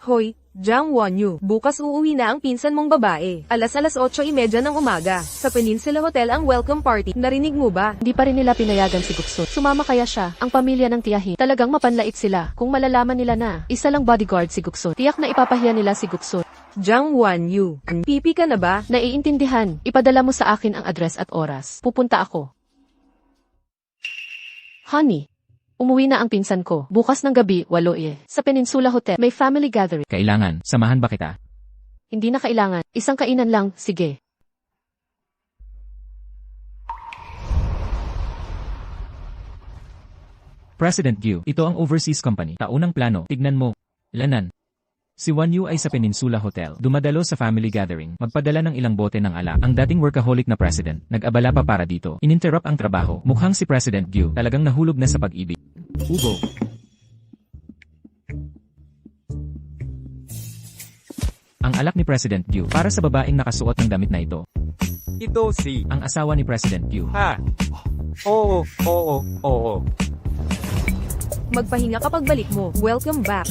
Hoy, Jiang Wanyu, bukas uuwi na ang pinsan mong babae. Alas 8:30 ng umaga. Sa Peninsula Hotel ang welcome party. Narinig mo ba? Hindi pa rin nila pinayagan si Gukson. Sumama kaya siya, ang pamilya ng tiyahin. Talagang mapanlait sila. Kung malalaman nila na, isa lang bodyguard si Gukson. Tiyak na ipapahiya nila si Gukson. Jiang Wanyu, pipi ka na ba? Naiintindihan, ipadala mo sa akin ang address at oras. Pupunta ako. Honey, umuwi na ang pinsan ko. Bukas ng gabi, 8:00 sa Peninsula Hotel. May family gathering. Kailangan, samahan ba kita? Hindi na kailangan. Isang kainan lang, sige. President Gyu, ito ang overseas company. Taunang plano, tignan mo. Lanan. Si Wanyu ay sa Peninsula Hotel. Dumadalo sa family gathering. Magpadala ng ilang bote ng alak. Ang dating workaholic na president, nag-abala pa para dito. Ininterrupt ang trabaho. Mukhang si President Gyu talagang nahulog na sa pag-ibig. Ugo. Ang alak ni President Gyu para sa babaeng nakasuot ng damit na ito. Ito si, Ang asawa ni President Gyu. ha? Oo. Magpahinga kapag balik mo. Welcome back.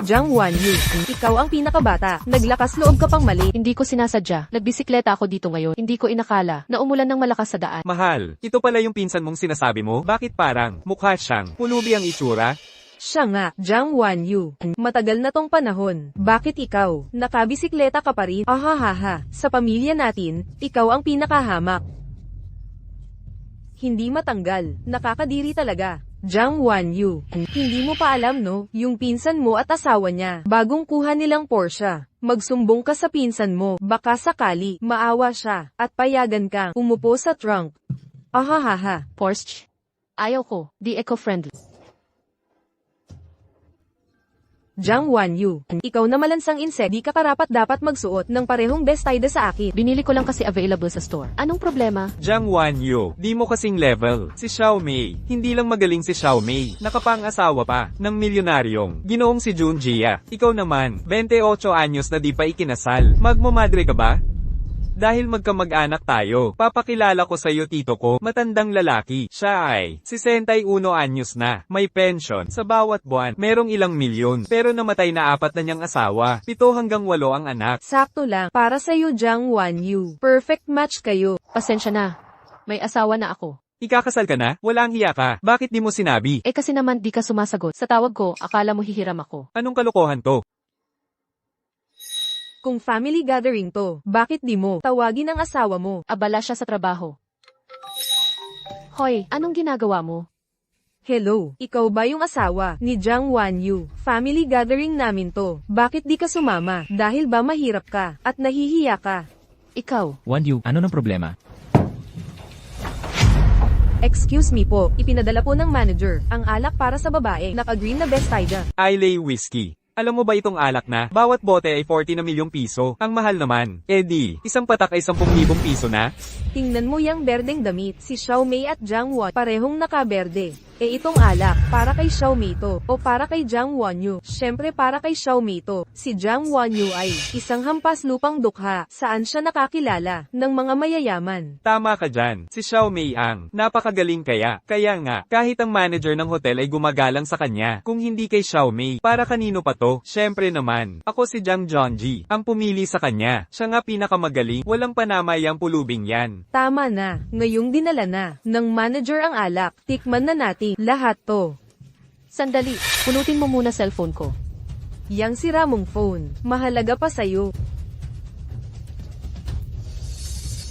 Jiang Wanyu, ikaw ang pinakabata. Naglakas loob ka pang mali. Hindi ko sinasadya. Nagbisikleta ako dito ngayon. Hindi ko inakala na umulan ng malakas sa daan. Mahal, ito pala yung pinsan mong sinasabi mo? Bakit parang mukha siyang pulubi ang itsura? Siya nga, Jiang Wanyu. Matagal na tong panahon. Bakit ikaw? Nakabisikleta ka pa rin? Ahahaha. Sa pamilya natin, ikaw ang pinakahamak. Hindi matanggal. Nakakadiri talaga. Jiang Wanyu, hindi mo pa alam no, yung pinsan mo at asawa niya, bagong kuha nilang Porsche. Magsumbong ka sa pinsan mo, baka sakali, maawa siya, at payagan kang umupo sa trunk. Ahahaha. Porsche? Ayaw ko. Di eco-friendly. Jiang Wanyu, ikaw na malansang insect, di ka karapat dapat magsuot ng parehong bestida sa akin. Binili ko lang kasi available sa store. Anong problema? Jiang Wanyu, di mo kasing level. Si Xiao Mei, hindi lang magaling si Xiao Mei, nakapang-asawa pa, ng milyonaryong, ginoong si Jun Jia. Ikaw naman, 28 anyos na di pa ikinasal. Magmamadre ka ba? Dahil magkamag-anak tayo, papakilala ko sa'yo tito ko, matandang lalaki. Siya ay 61 anyos na, may pension, sa bawat buwan, merong ilang milyon, pero namatay na 4 na niyang asawa, 7 hanggang 8 ang anak. Sakto lang, para sa'yo Jiang Wanyu. Perfect match kayo. Pasensya na. May asawa na ako. Ikakasal ka na? Walang hiya ka. Bakit di mo sinabi? Eh kasi naman di ka sumasagot. Sa tawag ko, akala mo hihiram ako. Anong kalokohan to? Kung family gathering to, bakit di mo tawagin ang asawa mo? Abala siya sa trabaho. Hoy, anong ginagawa mo? Hello, ikaw ba yung asawa ni Jiang Wanyu? Family gathering namin to. Bakit di ka sumama? Dahil ba mahirap ka at nahihiya ka? Ikaw. Wanyu, ano ng problema? Excuse me po, ipinadala po ng manager ang alak para sa babae. Naka-green na Bestaida. Islay Whiskey. Alam mo ba itong alak na? Bawat bote ay 40 na milyong piso. Ang mahal naman. Eddie, isang patak ay 10,000 piso na? Tingnan mo yang berdeng damit, si Xiaomei at Jiang Wan, parehong nakaberde. Eh itong alak, para kay Xiaomei to, o para kay Jiang Wanyu. Syempre para kay Xiaomei to. Si Jiang Wanyu ay isang hampas lupang dukha, saan siya nakakilala ng mga mayayaman. Tama ka dyan. Si Xiaomei Ang. Napakagaling kaya. Kaya nga, kahit ang manager ng hotel ay gumagalang sa kanya. Kung hindi kay Xiaomei, para kanino pa to? Syempre naman. Ako si Jiang Zhongji, ang pumili sa kanya. Siya nga pinakamagaling. Walang panamayang pulubing yan. Tama na, ngayong dinala na ng manager ang alak, tikman na natin lahat to. Sandali, punutin mo muna cellphone ko. Yang sira mong phone, mahalaga pa sa'yo.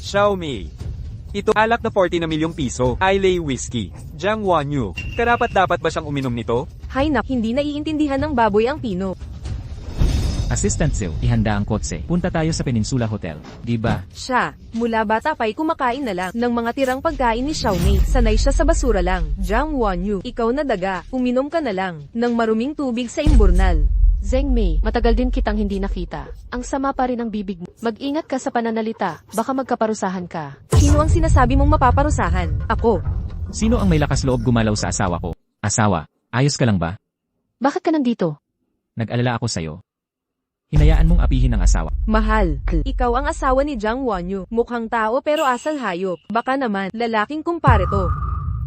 Xiaomei. Ito alak na 40 na milyong piso. Islay Whiskey. Jiang Wanyu. Karapat dapat ba siyang uminom nito? Hay nak, hindi naiintindihan ng baboy ang Pino. Assistant Seo, ihanda ang kotse. Punta tayo sa Peninsula Hotel. Di ba? Siya, mula bata pa'y kumakain na lang ng mga tirang pagkain ni Xiaomei. Sanay siya sa basura lang. Jiang Wanyu, ikaw na daga, uminom ka na lang ng maruming tubig sa imburnal. Zheng Mei, matagal din kitang hindi nakita. Ang sama pa rin ng bibig mo. Mag-ingat ka sa pananalita, baka magkaparusahan ka. Sino ang sinasabi mong mapaparusahan? Ako. Sino ang may lakas loob gumalaw sa asawa ko? Asawa, ayos ka lang ba? Bakit ka nandito? Nag-alala ako sa'yo. Hinayaan mong apihin ang asawa. Mahal, ikaw ang asawa ni Jiang Wanyu. Mukhang tao pero asal hayop. Baka naman, lalaking kumpare to.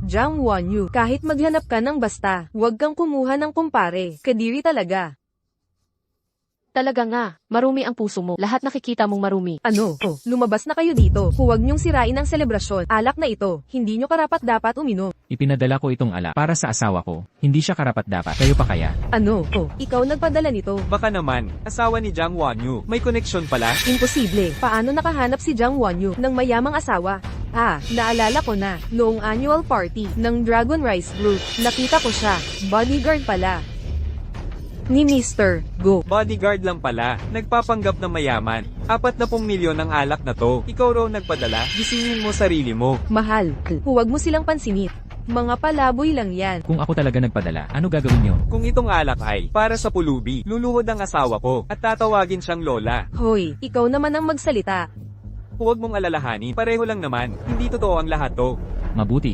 Jiang Wanyu, kahit maghanap ka ng basta, huwag kang kumuha ng kumpare. Kadiri talaga. Talaga nga, marumi ang puso mo. Lahat nakikita mong marumi. Ano? Oh, lumabas na kayo dito. Huwag niyong sirain ang selebrasyon. Alak na ito. Hindi niyo karapat-dapat uminom. Ipinadala ko itong alak para sa asawa ko. Hindi siya karapat-dapat. Kayo pa kaya? Ano? Oh, ikaw nagpadala nito. Baka naman, asawa ni Jiang Wanyu. May koneksyon pala? Imposible. Paano nakahanap si Jiang Wanyu ng mayamang asawa? Ah, naalala ko na. Noong annual party ng Dragon Rice Group, nakita ko siya. Bodyguard pala ni Mr. Go. Bodyguard lang pala. Nagpapanggap na mayaman. 40 milyon ang alak na to. Ikaw raw nagpadala. Gisingin mo sarili mo. Mahal, huwag mo silang pansinit. Mga palaboy lang yan. Kung ako talaga nagpadala, ano gagawin niyo? Kung itong alak ay para sa pulubi, luluhod ang asawa ko at tatawagin siyang lola. Hoy, ikaw naman ang magsalita. Huwag mong alalahanin. Pareho lang naman. Hindi totoo ang lahat to. Mabuti.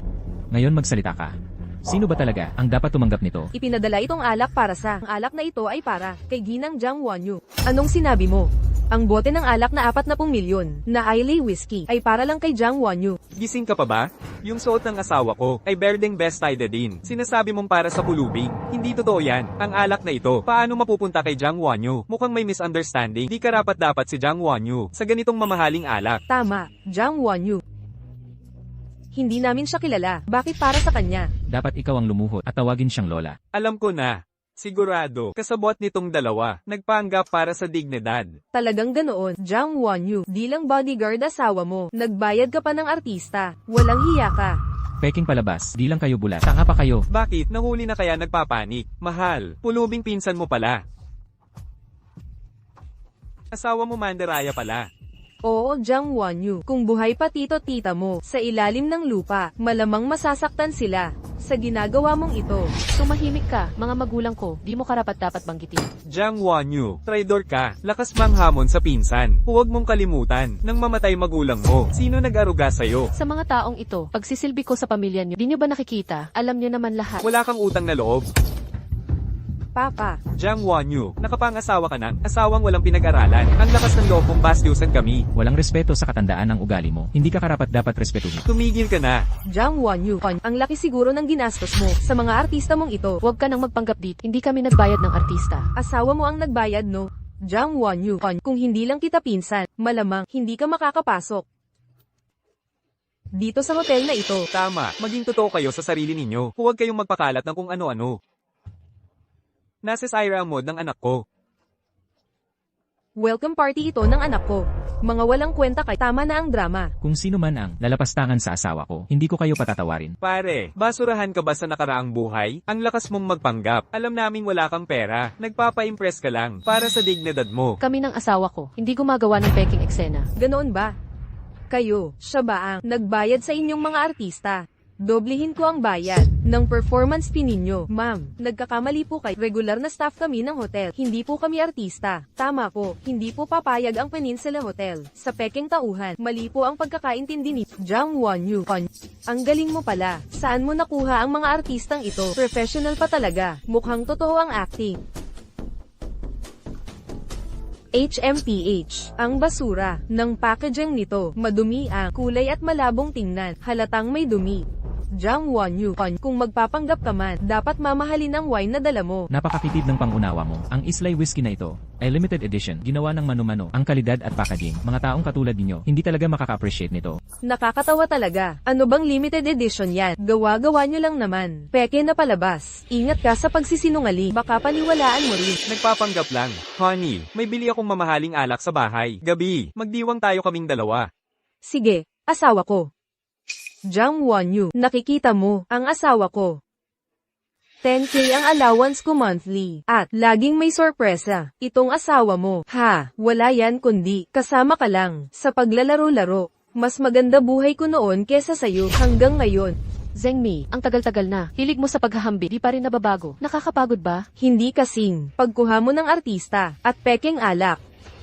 Ngayon magsalita ka. Sino ba talaga ang dapat tumanggap nito? Ipinadala itong alak para sa. Ang alak na ito ay para kay Ginang Jiang Wanyu. Anong sinabi mo? Ang bote ng alak na 40 milyon na Islay Whiskey ay para lang kay Jiang Wanyu. Gising ka pa ba? Yung suot ng asawa ko ay berdeng Bestaida din. Sinasabi mong para sa pulubing. Hindi totoo yan. Ang alak na ito, paano mapupunta kay Jiang Wanyu? Mukhang may misunderstanding. Di karapat-dapat si Jiang Wanyu sa ganitong mamahaling alak. Tama, Jiang Wanyu. Hindi namin siya kilala. Bakit para sa kanya? Dapat ikaw ang lumuhod at tawagin siyang lola. Alam ko na. Sigurado, kasabot nitong dalawa, nagpanggap para sa dignidad. Talagang ganoon, Jiang Wanyu. Di lang bodyguard asawa mo. Nagbayad ka pa ng artista. Walang hiya ka. Peking palabas, di lang kayo bulat. Tanga pa kayo. Bakit? Nahuli na kaya nagpapanik? Mahal, pulubing pinsan mo pala. Asawa mo mandaraya pala. Oo, Jiang Wanyu. Kung buhay pa tito-tita mo, sa ilalim ng lupa, malamang masasaktan sila. Sa ginagawa mong ito, Tumahimik ka, mga magulang ko, di mo karapat-dapat banggitin. Jiang Wanyu, traidor ka, lakas manghamon sa pinsan. Huwag mong kalimutan, nang mamatay magulang mo, sino nag-aruga sa'yo? Sa mga taong ito, pagsisilbi ko sa pamilya niyo, di niyo ba nakikita? Alam niyo naman lahat. Wala kang utang na loob. Papa. Jiang Wanyu, nakapangasawa ka na, asawang walang pinag-aralan. Ang lakas ng loob mong bastyusan kami. Walang respeto sa katandaan ng ugali mo. Hindi ka karapat dapat respetuhin. Tumigil ka na. Jiang Wanyu, ang laki siguro ng ginastos mo sa mga artista mong ito. Huwag ka nang magpanggap dito. Hindi kami nagbayad ng artista. Asawa mo ang nagbayad, no? Jiang Wanyu, kung hindi lang kita pinsan, malamang hindi ka makakapasok dito sa hotel na ito. Tama, maging totoo kayo sa sarili ninyo. Huwag kayong magpakalat ng kung ano-ano. Nasa Syra ang mod ng anak ko. Welcome party ito ng anak ko. Mga walang kwenta kay tama na ang drama. Kung sino man ang lalapastangan sa asawa ko, hindi ko kayo patatawarin. Pare, basurahan ka ba sa nakaraang buhay? Ang lakas mong magpanggap. Alam naming wala kang pera. Nagpapa-impress ka lang para sa dignidad mo. Kami ng asawa ko, hindi gumagawa ng peking eksena. Ganoon ba? Kayo, siya ba ang nagbayad sa inyong mga artista? Doblehin ko ang bayad ng performance fee ninyo. Ma'am, nagkakamali po kayo. Regular na staff kami ng hotel. Hindi po kami artista. Tama po, hindi po papayag ang Peninsula Hotel. Sa peking tauhan, mali po ang pagkakaintindi ni Jiang Wanyu. Ang galing mo pala. Saan mo nakuha ang mga artistang ito? Professional pa talaga. Mukhang totoo ang acting. HMPH, ang basura ng packaging nito, madumi ang kulay at malabong tingnan, halatang may dumi. Jiang Wanyu, kung magpapanggap ka man, dapat mamahalin ang wine na dala mo. Napakakitid ng pangunawa mo. Ang Islay Whiskey na ito ay limited edition, ginawa ng mano-mano. Ang kalidad at packaging, mga taong katulad ninyo, hindi talaga makaka-appreciate nito. Nakakatawa talaga. Ano bang limited edition yan? Gawa-gawa nyo lang naman. Peke na palabas. Ingat ka sa pagsisinungaling. Baka paniwalaan mo rin. Nagpapanggap lang. Honey, may bili akong mamahaling alak sa bahay. Gabi, magdiwang tayo kaming dalawa. Sige, asawa ko. Jiang Wanyu, nakikita mo, ang asawa ko. 10K ang allowance ko monthly. At, laging may sorpresa. Itong asawa mo. Ha, wala yan kundi, kasama ka lang, sa paglalaro-laro. Mas maganda buhay ko noon kesa sayo, hanggang ngayon. Zhengmi, ang tagal-tagal na. Hilig mo sa paghahambi, di pa rin nababago. Nakakapagod ba? Hindi kasing, pagkuha mo ng artista, at pekeng alak.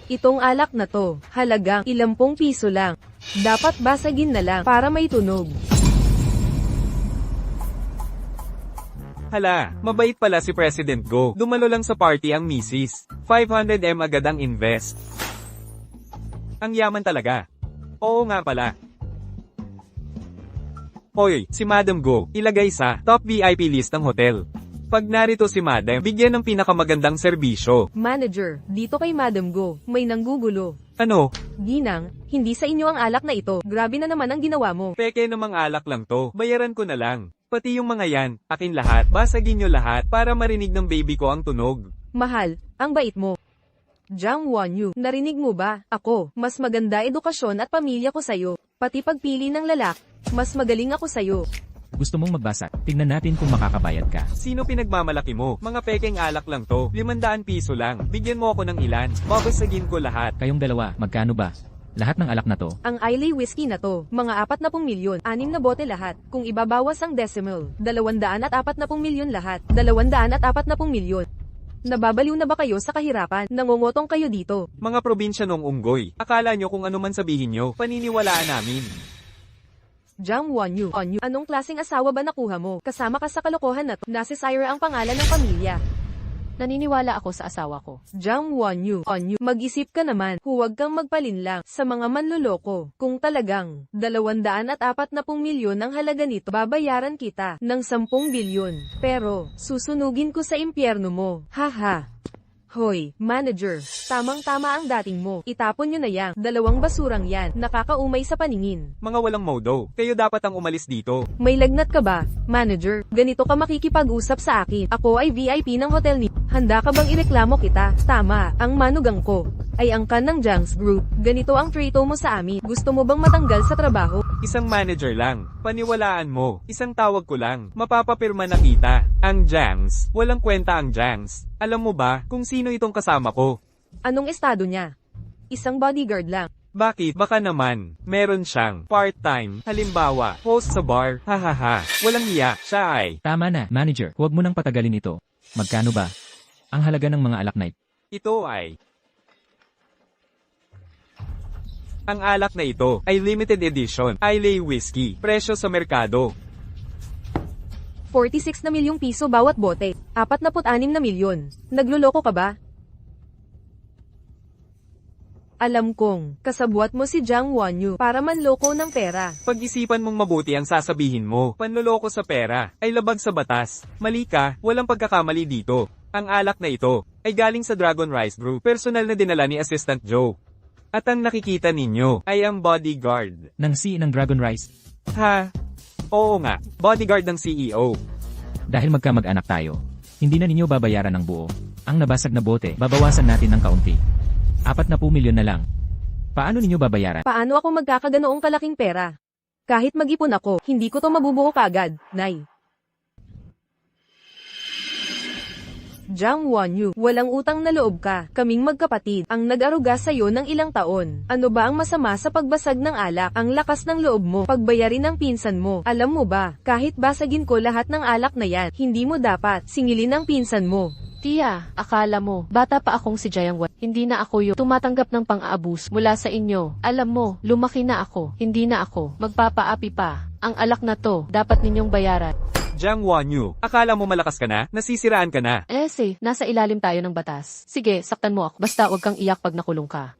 Itong alak na to, halagang 10 piso lang. Dapat basagin na lang para may tunog. Hala, mabait pala si President Go. Dumalo lang sa party ang misis. 500M agad ang invest. Ang yaman talaga. Oo nga pala. Hoy, si Madam Go, ilagay sa top VIP list ng hotel. Pag narito si Madam, bigyan ng pinakamagandang serbisyo. Manager, dito kay Madam Go, may nanggugulo. Ano? Ginang, hindi sa inyo ang alak na ito. Grabe na naman ang ginawa mo. Peke namang alak lang to. Bayaran ko na lang. Pati yung mga yan, akin lahat. Basagin nyo lahat para marinig ng baby ko ang tunog. Mahal, ang bait mo. Jiang Wanyu, narinig mo ba? Ako, mas maganda edukasyon at pamilya ko sa'yo. Pati pagpili ng lalak, mas magaling ako sa'yo. Gusto mong magbasa? Tingnan natin kung makakabayad ka. Sino pinagmamalaki mo? Mga pekeng alak lang to. 500 piso lang. Bigyan mo ako ng ilan. Babasagin ko lahat. Kayong dalawa, magkano ba? Lahat ng alak na to. Ang Islay Whiskey na to, mga 40 milyon, 6 na bote lahat. Kung ibabawas ang decimal, 240 milyon lahat. 240 milyon. Nababaliw na ba kayo sa kahirapan? Nangungotong kayo dito. Mga probinsya nung unggoy. Akala nyo kung ano man sabihin nyo, paniniwalaan namin. Jiang Wanyu, anong klaseng asawa ba nakuha mo? Kasama ka sa kalokohan na to. Nasa Syra ang pangalan ng pamilya. Naniniwala ako sa asawa ko. Jiang Wanyu, mag-isip ka naman, huwag kang magpalinlang sa mga manloloko. Kung talagang 240 milyon ang halaga nito, babayaran kita ng 10 bilyon. Pero, susunugin ko sa impyerno mo. Haha. Hoy, manager, tamang-tama ang dating mo. Itapon nyo na yang 2 basurang yan, nakakaumay sa paningin. Mga walang modo. Kayo dapat ang umalis dito. May lagnat ka ba, manager? Ganito ka makikipag-usap sa akin. Ako ay VIP ng hotel ni. Handa ka bang ireklamo kita? Tama, ang manugang ko ay angkan ng Jiang's Group. Ganito ang trito mo sa amin. Gusto mo bang matanggal sa trabaho? Isang manager lang. Paniwalaan mo. Isang tawag ko lang. Mapapapirma na kita. Ang Jiang's. Walang kwenta ang Jiang's. Alam mo ba kung sino itong kasama ko? Anong estado niya? Isang bodyguard lang. Bakit? Baka naman. Meron siyang part-time. Halimbawa, host sa bar. Hahaha. Walang iya. Siya ay. Tama na, manager. Huwag mo nang patagalin ito. Magkano ba? Ang halaga ng mga alak na ito. Ito ay. Ang alak na ito ay limited edition. Islay Whiskey. Presyo sa merkado. 46 na milyong piso bawat bote. 46 na milyon. Nagluloko ka ba? Alam kong, kasabwat mo si Jiang Wanyu para manloko ng pera. Pag-isipan mong mabuti ang sasabihin mo. Panloloko sa pera ay labag sa batas. Mali ka, walang pagkakamali dito. Ang alak na ito ay galing sa Dragon Rice Group. Personal na dinala ni Assistant Joe. At ang nakikita ninyo ay ang bodyguard. Ng C ng Dragon Rice. Ha? Oo nga, bodyguard ng CEO. Dahil magkamag-anak tayo, hindi na ninyo babayaran ng buo. Ang nabasag na bote, babawasan natin ng kaunti. 40 milyon na lang. Paano ninyo babayaran? Paano ako magkakaganoong kalaking pera? Kahit mag-ipon ako, hindi ko to mabubuo kagad, Nay. Jiang Wanyu, walang utang na loob ka. Kaming magkapatid, ang nag-aruga sa'yo ng ilang taon. Ano ba ang masama sa pagbasag ng alak? Ang lakas ng loob mo, pagbayarin ng pinsan mo. Alam mo ba, kahit basagin ko lahat ng alak na yan, hindi mo dapat singilin ang pinsan mo. Tia, akala mo, bata pa akong si Jiang Wanyu. Hindi na ako yung tumatanggap ng pang-aabus mula sa inyo. Alam mo, lumaki na ako, hindi na ako magpapaapi pa. Ang alak na to, dapat ninyong bayaran. Jiang Wanyu, akala mo malakas ka na? Nasisiraan ka na. Nasa ilalim tayo ng batas. Sige, saktan mo ako. Basta wag kang iyak pag nakulong ka.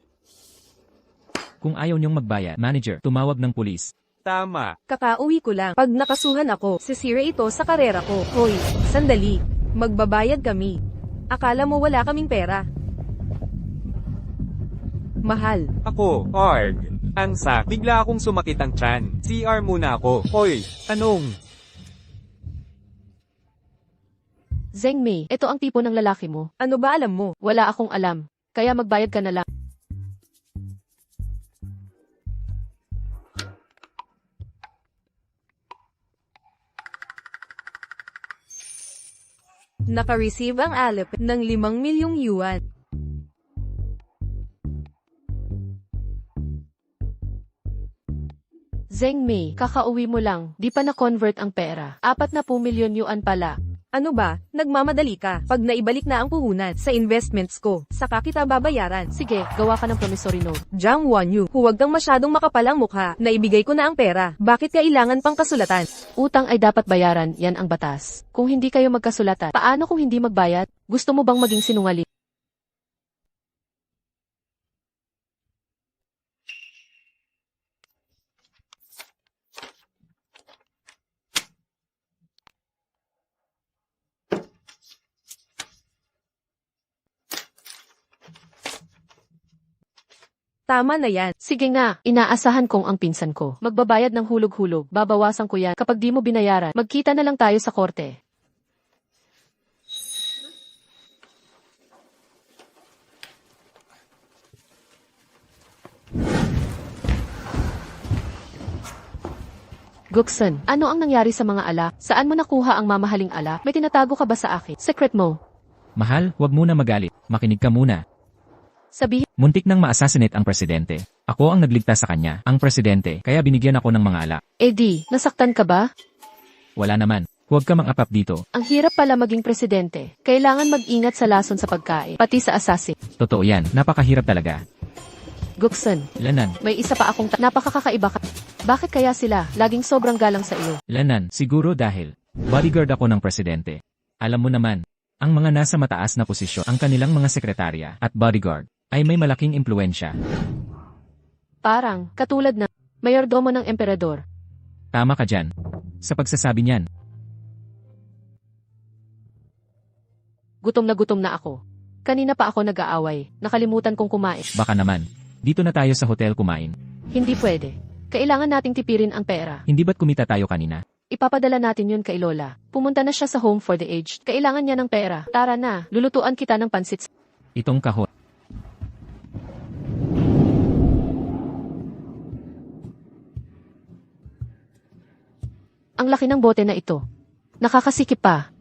Kung ayaw niyong magbayad, manager, tumawag ng pulis. Tama. Kakauwi ko lang. Pag nakasuhan ako, sisira ito sa karera ko. Hoy, sandali. Magbabayad kami. Akala mo wala kaming pera? Mahal. Ako, Arg. Angsa, bigla akong sumakit ang tiyan. CR muna ako. Hoy, anong? Zhengmei, ito ang tipo ng lalaki mo. Ano ba alam mo? Wala akong alam. Kaya magbayad ka na lang. Naka-receive ang Alip ng 5 milyong yuan. Zhengmei, kakauwi mo lang. Di pa na-convert ang pera. 40 milyon yuan pala. Ano ba? Nagmamadali ka. Pag naibalik na ang puhunan sa investments ko, saka kita babayaran. Sige, gawa ka ng promissory note. Jiang Wanyu, huwag kang masyadong makapalang mukha. Naibigay ko na ang pera. Bakit kailangan pang kasulatan? Utang ay dapat bayaran, yan ang batas. Kung hindi kayo magkasulatan, paano kung hindi magbayad? Gusto mo bang maging sinungaling? Tama na yan. Sige nga, inaasahan kong ang pinsan ko. Magbabayad ng hulog-hulog, babawasan ko yan. Kapag di mo binayaran, magkita na lang tayo sa korte. Guksan, ano ang nangyari sa mga alak? Saan mo nakuha ang mamahaling alak? May tinatago ka ba sa akin? Secret mo. Mahal, wag muna magalit. Makinig ka muna. Sabihin, Muntik nang ma-assassinate ang presidente. Ako ang nagligtas sa kanya, ang presidente, kaya binigyan ako ng mga alak. Eddie, nasaktan ka ba? Wala naman. Huwag ka mang-apap dito. Ang hirap pala maging presidente. Kailangan mag-ingat sa lason sa pagkain, pati sa assassin. Totoo yan, napakahirap talaga. Guksan, Lanan, may isa pa akong napakakaiba ka. Bakit kaya sila laging sobrang galang sa iyo? Lanan, siguro dahil bodyguard ako ng presidente. Alam mo naman, ang mga nasa mataas na posisyon, ang kanilang mga sekretarya at bodyguard, ay may malaking impluensya. Parang, katulad ng mayordomo ng emperador. Tama ka dyan. Sa pagsasabi niyan, Gutom na ako. Kanina pa ako nag-aaway. Nakalimutan kong kumain. baka naman. Dito na tayo sa hotel kumain. Hindi pwede. Kailangan nating tipirin ang pera. Hindi ba't kumita tayo kanina? Ipapadala natin yun kay Lola. Pumunta na siya sa home for the aged. Kailangan niya ng pera. Tara na, lulutuan kita ng pansit. Itong kahon. Ang laki ng bote na ito. Nakakasikip pa.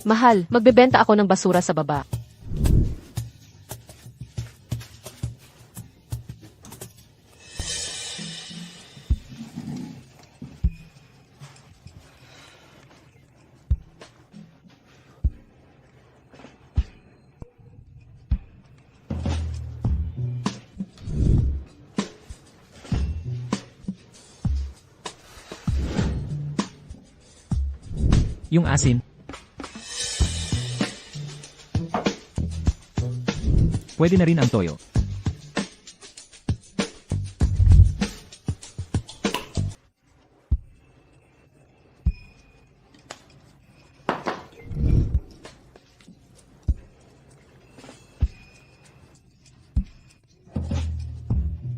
Mahal, magbebenta ako ng basura sa baba. Yung asin. Pwede na rin ang toyo.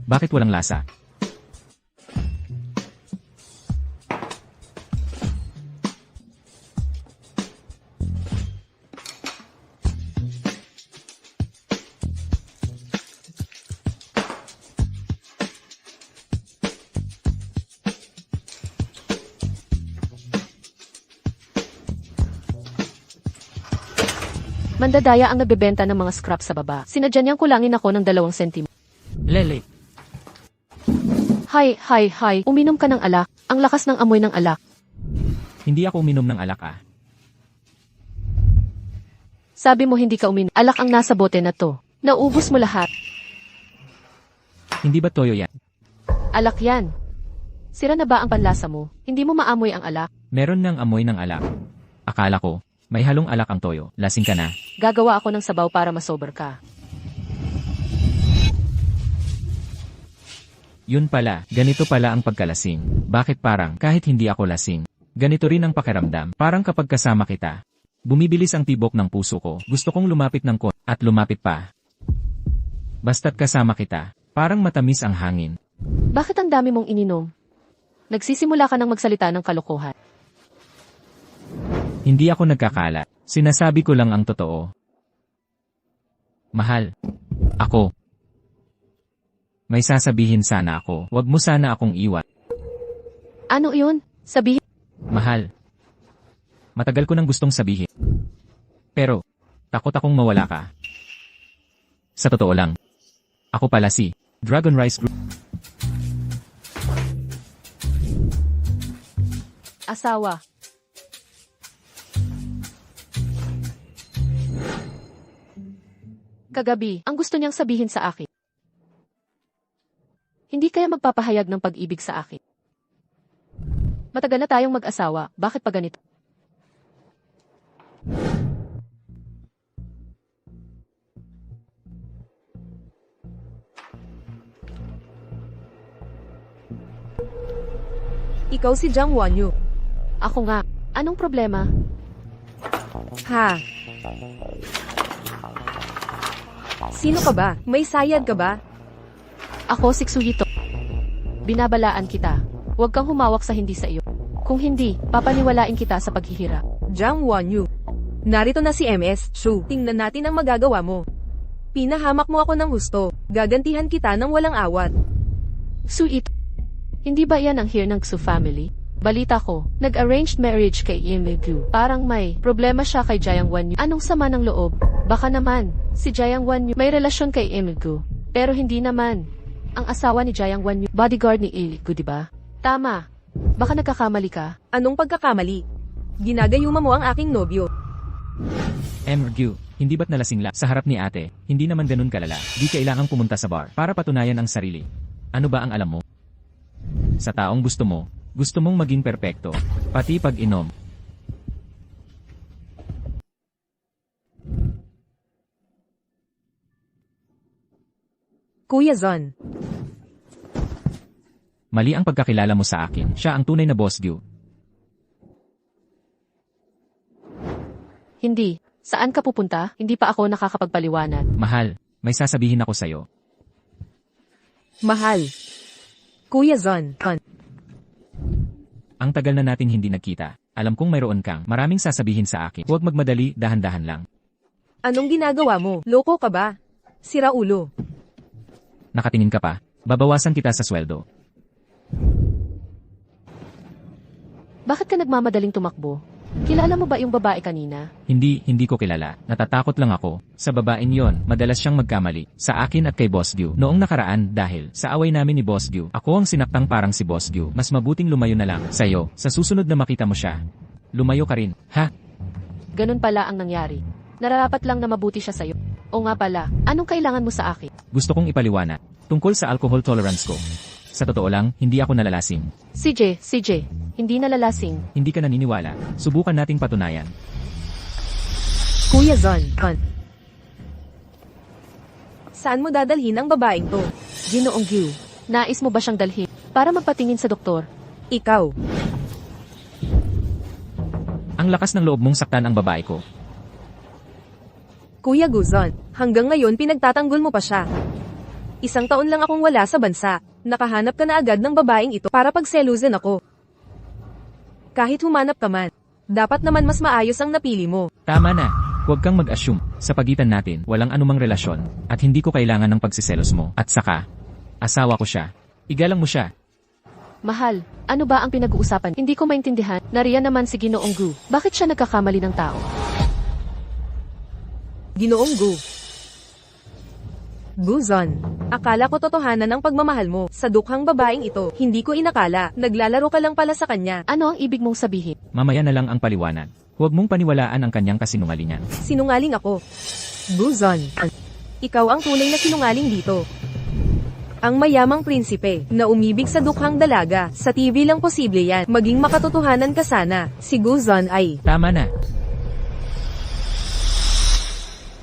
Bakit walang lasa? Mandadaya ang nagbebenta ng mga scrap sa baba. Sinadya niyang kulangin ako ng 2 sentimo. Lele. Hay, uminom ka ng alak. Ang lakas ng amoy ng alak. Hindi ako uminom ng alak ah. Sabi mo hindi ka uminom. Alak ang nasa bote na to. Naubos mo lahat. Hindi ba toyo yan? Alak yan. Sira na ba ang panlasa mo? Hindi mo maamoy ang alak? Meron ng amoy ng alak. Akala ko, may halong alak ang toyo. Lasing ka na. Gagawa ako ng sabaw para masober ka. Yun pala, ganito pala ang pagkalasing. Bakit parang, kahit hindi ako lasing, ganito rin ang pakiramdam. Parang kapag kasama kita, bumibilis ang tibok ng puso ko. Gusto kong lumapit ng kon, at lumapit pa. Basta't kasama kita, parang matamis ang hangin. Bakit ang dami mong ininom? Nagsisimula ka ng magsalita ng kalokohan. Hindi ako nagkakala. Sinasabi ko lang ang totoo. Mahal. Ako. May sasabihin sana ako. Huwag mo sana akong iwan. Ano iyon? Sabihin. Mahal. Matagal ko nang gustong sabihin. Pero, takot akong mawala ka. Sa totoo lang. Ako pala si Dragon Rice Group. Asawa. Kagabi, ang gusto niyang sabihin sa akin. Hindi kaya magpapahayag ng pag-ibig sa akin. Matagal na tayong mag-asawa, bakit pa ganito? Ikaw si Jang Wonyu. Ako nga, anong problema? Ha? Sino ka ba? May sayad ka ba? Ako si Xuyito. Binabalaan kita. Huwag kang humawak sa hindi sa iyo. Kung hindi, papaniwalain kita sa paghihirap. Jang Wonyu. Narito na si MS Shu. Tingnan natin ang magagawa mo. Pinahamak mo ako ng husto. Gagantihan kita ng walang awat. Xuyito. Hindi ba yan ang here ng Xu family? Balita ko, nag-arranged marriage kay Imigu. Parang may problema siya kay Jayang Wanyu. Anong sama ng loob? Baka naman, si Jayang Wanyu may relasyon kay Imigu. Pero hindi naman. Ang asawa ni Jayang Wanyu, bodyguard ni Imigu, di ba? Tama. Baka nagkakamali ka. Anong pagkakamali? Ginagayuma mo ang aking nobyo. Ryu, hindi ba't nalasing la sa harap ni ate? Hindi naman ganun kalala. Di kailangang pumunta sa bar para patunayan ang sarili. Ano ba ang alam mo? Sa taong gusto mong maging perpekto, pati pag-inom. Kuya Zon. Mali ang pagkakilala mo sa akin. Siya ang tunay na boss Gyu. Hindi. Saan ka pupunta? Hindi pa ako nakakapagpaliwanag. Mahal, may sasabihin ako sa'yo. Mahal. Kuya Zon. Ang tagal na nating hindi nagkita. Alam kong mayroon kang maraming sasabihin sa akin. Huwag magmadali, dahan-dahan lang. Anong ginagawa mo? Loko ka ba? Sira ulo. Nakatingin ka pa. Babawasan kita sa sweldo. Bakit ka nagmamadaling tumakbo? Kilala mo ba yung babae kanina? Hindi ko kilala. Natatakot lang ako. Sa babaeng yon, madalas siyang magkamali. Sa akin at kay Boss Gyu. Noong nakaraan, dahil sa away namin ni Boss Gyu, ako ang sinaktang parang si Boss Gyu. Mas mabuting lumayo na lang sa'yo. Sa susunod na makita mo siya, lumayo ka rin, ha? Ganun pala ang nangyari. Nararapat lang na mabuti siya sa'yo. O nga pala, anong kailangan mo sa akin? Gusto kong ipaliwanag. Tungkol sa alcohol tolerance ko. Sa totoo lang, hindi ako nalalasing. CJ, hindi nalalasing. Hindi ka naniniwala. Subukan nating patunayan. Kuya Zon, saan mo dadalhin ang babaeng to? Ginoong Gyu, nais mo ba siyang dalhin para magpatingin sa doktor? Ikaw. Ang lakas ng loob mong saktan ang babae ko. Kuya Guzon, hanggang ngayon pinagtatanggol mo pa siya. 1 taon lang akong wala sa bansa. Nakahanap ka na agad ng babaeng ito para pagselusin ako. Kahit humanap ka man, dapat naman mas maayos ang napili mo. Tama na. Huwag kang mag-assume. Sa pagitan natin, walang anumang relasyon. At hindi ko kailangan ng pagsiselos mo. At saka, asawa ko siya. Igalang mo siya. Mahal, ano ba ang pinag-uusapan? Hindi ko maintindihan. Nariyan naman si Ginoong Gu. Bakit siya nagkakamali ng tao? Ginoong Gu. Guzon, akala ko totohanan ang pagmamahal mo sa dukhang babaeng ito. Hindi ko inakala. Naglalaro ka lang pala sa kanya. Ano ang ibig mong sabihin? Mamaya na lang ang paliwanag. Huwag mong paniwalaan ang kanyang kasinungalingan. Sinungaling ako. Guzon, ikaw ang tunay na sinungaling dito. Ang mayamang prinsipe na umibig sa dukhang dalaga. Sa TV lang posible yan. Maging makatotohanan ka sana. Si Guzon ay... Tama na.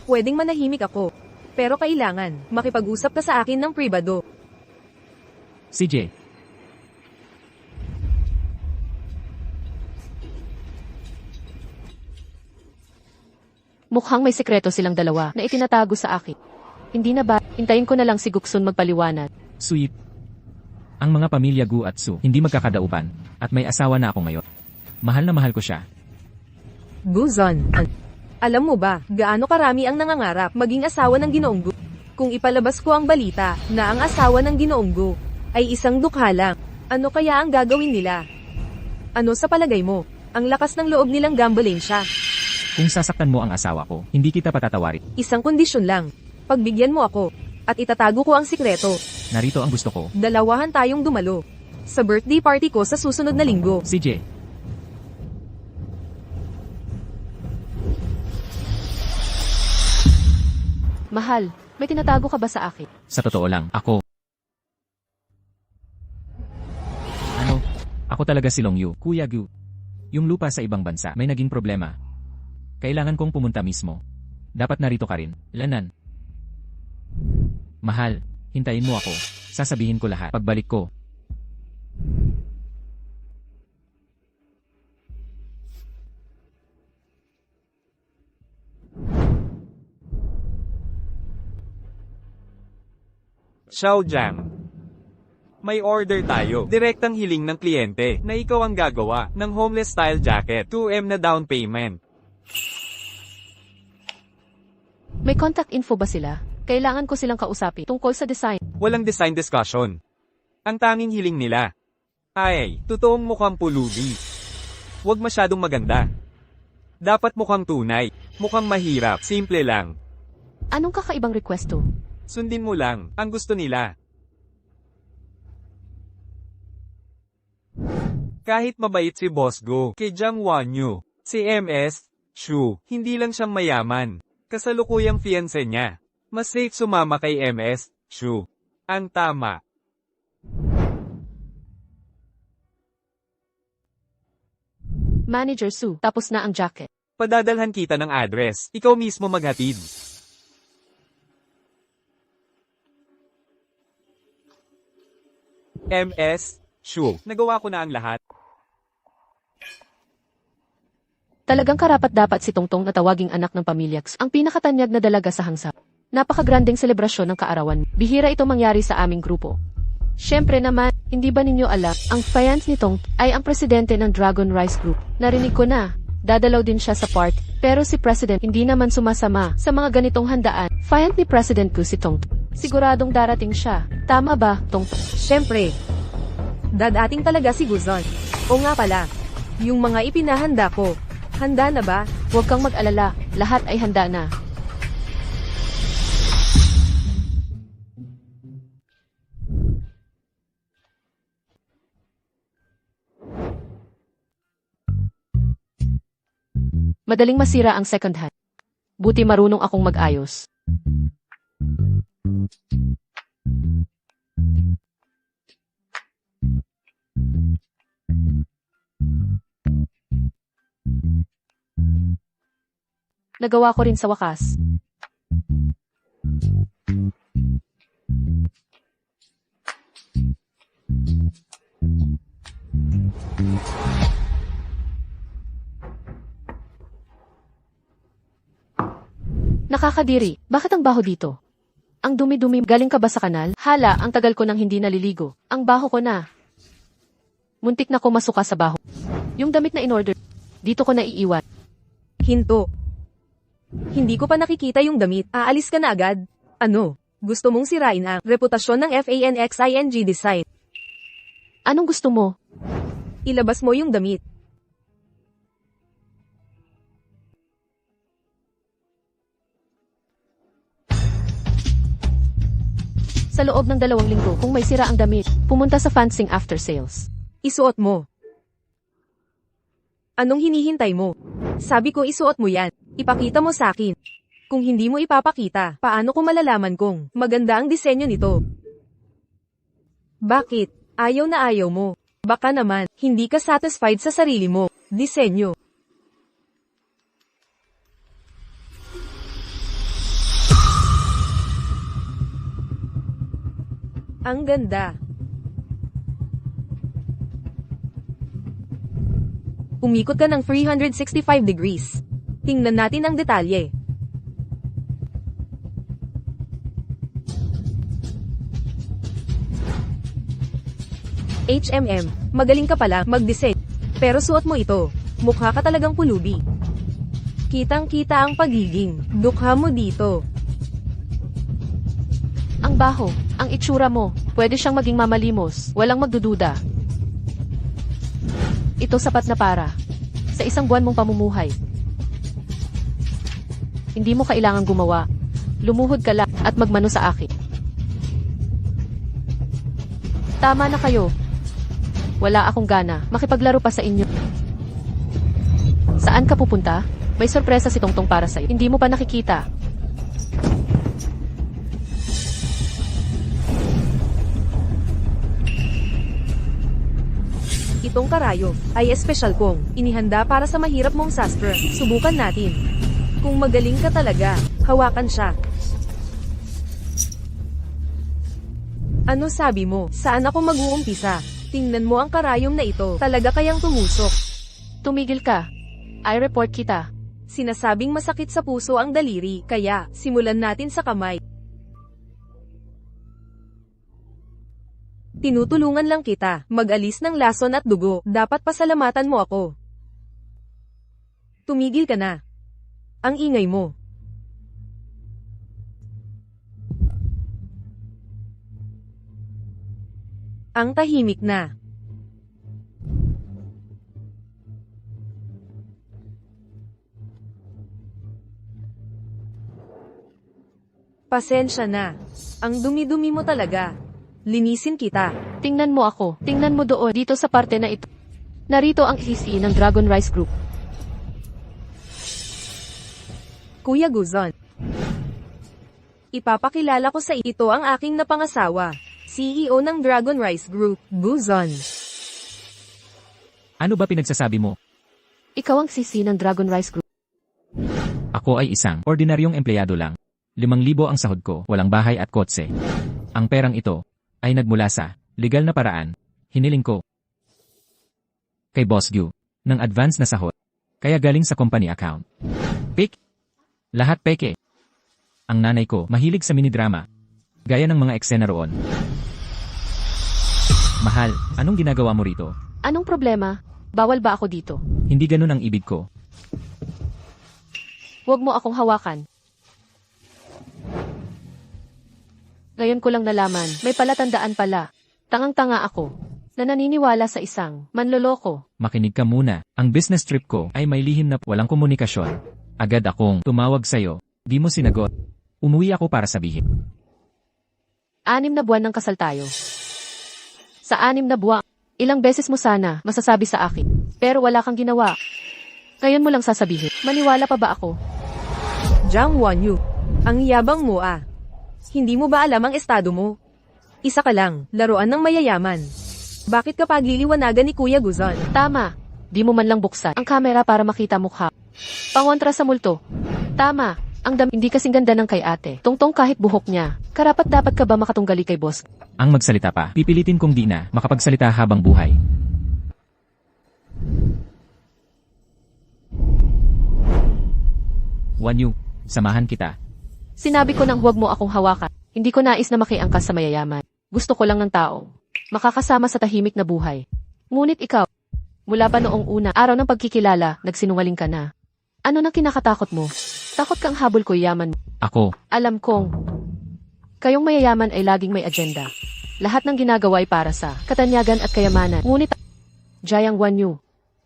Pwedeng manahimik ako. Pero kailangan, makipag-usap ka sa akin ng pribado. CJ. Mukhang may sekreto silang dalawa na itinatago sa akin. Hindi na ba? Hintayin ko na lang si Guksun magpaliwanag. Sweet. Ang mga pamilya Gu at Su hindi magkakadaupan. At may asawa na ako ngayon. Mahal na mahal ko siya. Guzon, alam mo ba, gaano karami ang nangangarap maging asawa ng Ginoong Gu? Kung ipalabas ko ang balita na ang asawa ng Ginoong Gu ay isang dukha lang, ano kaya ang gagawin nila? Ano sa palagay mo? Ang lakas ng loob nilang gambling siya. Kung sasaktan mo ang asawa ko, hindi kita patatawarin. Isang kondisyon lang. Pagbigyan mo ako, at itatago ko ang sikreto. Narito ang gusto ko. Dalawahan tayong dumalo. Sa birthday party ko sa susunod na linggo. CJ. Mahal, may tinatago ka ba sa akin? Sa totoo lang, ako. Ano? Ako talaga si Long Yu, Kuya Gu. Yung lupa sa ibang bansa, may naging problema. Kailangan kong pumunta mismo. Dapat narito ka rin, Lanan. Mahal, hintayin mo ako. Sasabihin ko lahat. Pagbalik ko. Xiao Jiang. May order tayo. Direktang hiling ng kliyente na ikaw ang gagawa ng homeless style jacket. 2M na down payment. May contact info ba sila? Kailangan ko silang kausapin tungkol sa design. Walang design discussion. Ang tanging hiling nila ay totoong mukhang pulubi. Huwag masyadong maganda. Dapat mukhang tunay. Mukhang mahirap. Simple lang. Anong kakaibang request to? Sundin mo lang ang gusto nila. Kahit mabait si Boss Go kay Jiang Wanyu, si MS Shu, hindi lang siyang mayaman. Kasalukuyang fiancé niya. Mas safe sumama kay MS Shu. Ang tama. Manager Su, tapos na ang jacket. Padadalhan kita ng address. Ikaw mismo maghatid. MS Shu, nagawa ko na ang lahat. Talagang karapat-dapat si Tongtong na tawaging anak ng pamilya X, ang pinakatanyag na dalaga sa hangsa. Napakagrandeng selebrasyon ng kaarawan. Bihira ito mangyari sa aming grupo. Siyempre naman, hindi ba ninyo alam, ang fiance ni Tong ay ang presidente ng Dragon Rice Group. Narinig ko na, dadalaw din siya sa party. Pero si President hindi naman sumasama sa mga ganitong handaan. Fiance ni President ko si Tong. Siguradong darating siya. Tama ba, Tong? Siyempre. Dadating talaga si Guzon. O nga pala, yung mga ipinahanda ko. Handa na ba? Huwag kang mag-alala, lahat ay handa na. Madaling masira ang second hand. Buti marunong akong mag-ayos. Nagawa ko rin sa wakas. Nakakadiri, bakit ang baho dito? Ang dumi-dumi, galing ka ba sa kanal? Hala, ang tagal ko nang hindi naliligo. Ang baho ko na. Muntik na ko masuka sa baho. Yung damit na in-order, dito ko na iiwan. Hinto. Hindi ko pa nakikita yung damit. Aalis ka na agad. Ano? Gusto mong sirain ang reputasyon ng FANXING Design. Anong gusto mo? Ilabas mo yung damit. Sa loob ng 2 linggo, kung may sira ang damit, pumunta sa Fansing After Sales. Isuot mo. Anong hinihintay mo? Sabi ko isuot mo yan. Ipakita mo sa akin. Kung hindi mo ipapakita, paano ko malalaman kung maganda ang disenyo nito? Bakit? Ayaw na ayaw mo. Baka naman, hindi ka satisfied sa sarili mo. Disenyo. Ang ganda. Umikot ka ng 365 degrees. Tingnan natin ang detalye. Magaling ka pala mag-design. Pero suot mo ito. Mukha ka talagang pulubi. Kitang-kita ang pagiging dukha mo dito. Ang baho, ang itsura mo, pwede siyang maging mamalimos, walang magdududa. Ito sapat na para sa isang buwan mong pamumuhay. Hindi mo kailangang gumawa. Lumuhod ka lang at magmano sa akin. Tama na kayo. Wala akong gana makipaglaro pa sa inyo. Saan ka pupunta? May sorpresa si Tongtong para sa'yo. Hindi mo pa nakikita. Itong karayo ay espesyal kong inihanda para sa mahirap mong sastra. Subukan natin. Kung magaling ka talaga, hawakan siya. Ano sabi mo? Saan ako mag-uumpisa? Tingnan mo ang karayom na ito. Talaga kayang tumusok. Tumigil ka. I-report kita. Sinasabing masakit sa puso ang daliri, kaya simulan natin sa kamay. Tinutulungan lang kita mag-alis ng lason at dugo. Dapat pasalamatan mo ako. Tumigil ka na. Ang ingay mo. Ang tahimik na. Pasensya na. Ang dumi-dumi mo talaga. Linisin kita. Tingnan mo ako. Tingnan mo doon. Dito sa parte na ito. Narito ang CC ng Dragon Rice Group. Kuya Guzon. Ipapakilala ko sa ito ang aking napangasawa. CEO ng Dragon Rice Group, Guzon. Ano ba pinagsasabi mo? Ikaw ang CC ng Dragon Rice Group. Ako ay isang ordinaryong empleyado lang. 5,000 ang sahod ko, walang bahay at kotse. Ang perang ito ay nagmula sa legal na paraan. Hiniling ko kay Boss Gyu ng advance na sahod. Kaya galing sa company account. Pick. Lahat peke. Ang nanay ko mahilig sa minidrama. Gaya ng mga eksena roon. Mahal, anong ginagawa mo rito? Anong problema? Bawal ba ako dito? Hindi ganun ang ibig ko. Huwag mo akong hawakan. Ngayon ko lang nalaman, may palatandaan pala. Tangang-tanga ako na naniniwala sa isang manloloko. Makinig ka muna. Ang business trip ko ay may lihim na walang komunikasyon. Agad akong tumawag sa'yo. Di mo sinagot. Umuwi ako para sabihin. 6 na buwan ng kasal tayo. Sa 6 na buwan, ilang beses mo sana masasabi sa akin. Pero wala kang ginawa. Ngayon mo lang sasabihin. Maniwala pa ba ako? Jang Won-yu. Ang yabang mo ah. Hindi mo ba alam ang estado mo? Isa ka lang, laruan ng mayayaman. Bakit ka pagliliwanagan ni Kuya Guzon? Tama. Di mo man lang buksan ang kamera para makita mukha. Pangontra sa multo. Tama, ang hindi kasing ganda ng kay ate. Tungtong kahit buhok niya. Karapat dapat ka ba makatunggali kay boss? Ang magsalita pa, pipilitin kong di na makapagsalita habang buhay. Wanyu, samahan kita. Sinabi ko nang huwag mo akong hawakan. Hindi ko nais na makiangkas sa mayayaman. Gusto ko lang ng tao. Makakasama sa tahimik na buhay. Ngunit ikaw, mula pa noong una, araw ng pagkikilala, nagsinungaling ka na. Ano na kinakatakot mo? Takot kang habol ko yaman mo. Ako, Alam kong, kayong mayayaman ay laging may agenda. Lahat ng ginagawa ay para sa katanyagan at kayamanan. Ngunit, Jayang Wanyu,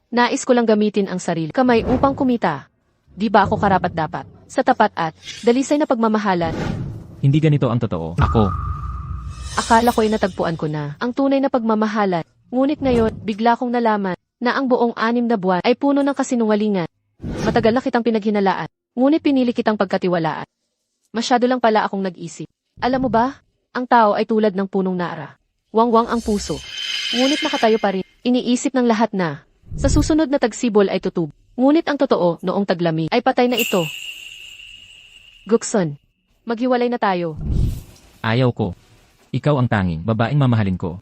nais ko lang gamitin ang sarili kamay upang kumita. Di ba ako karapat-dapat? Sa tapat at dalisay na pagmamahalan, hindi ganito ang totoo. Ako, akala ko ay natagpuan ko na ang tunay na pagmamahalan. Ngunit ngayon, bigla kong nalaman na ang buong 6 na buwan ay puno ng kasinungalingan. Matagal na kitang pinaghinalaan, ngunit pinili kitang pagkatiwalaan. Masyado lang pala akong nag-isip. Alam mo ba, ang tao ay tulad ng punong nara. Wangwang ang puso. Ngunit nakatayo pa rin. Iniisip ng lahat na sa susunod na tagsibol ay tutub. Ngunit ang totoo, noong taglamig ay patay na ito. Gukson, maghiwalay na tayo. ayaw ko. Ikaw ang tanging babaeng mamahalin ko.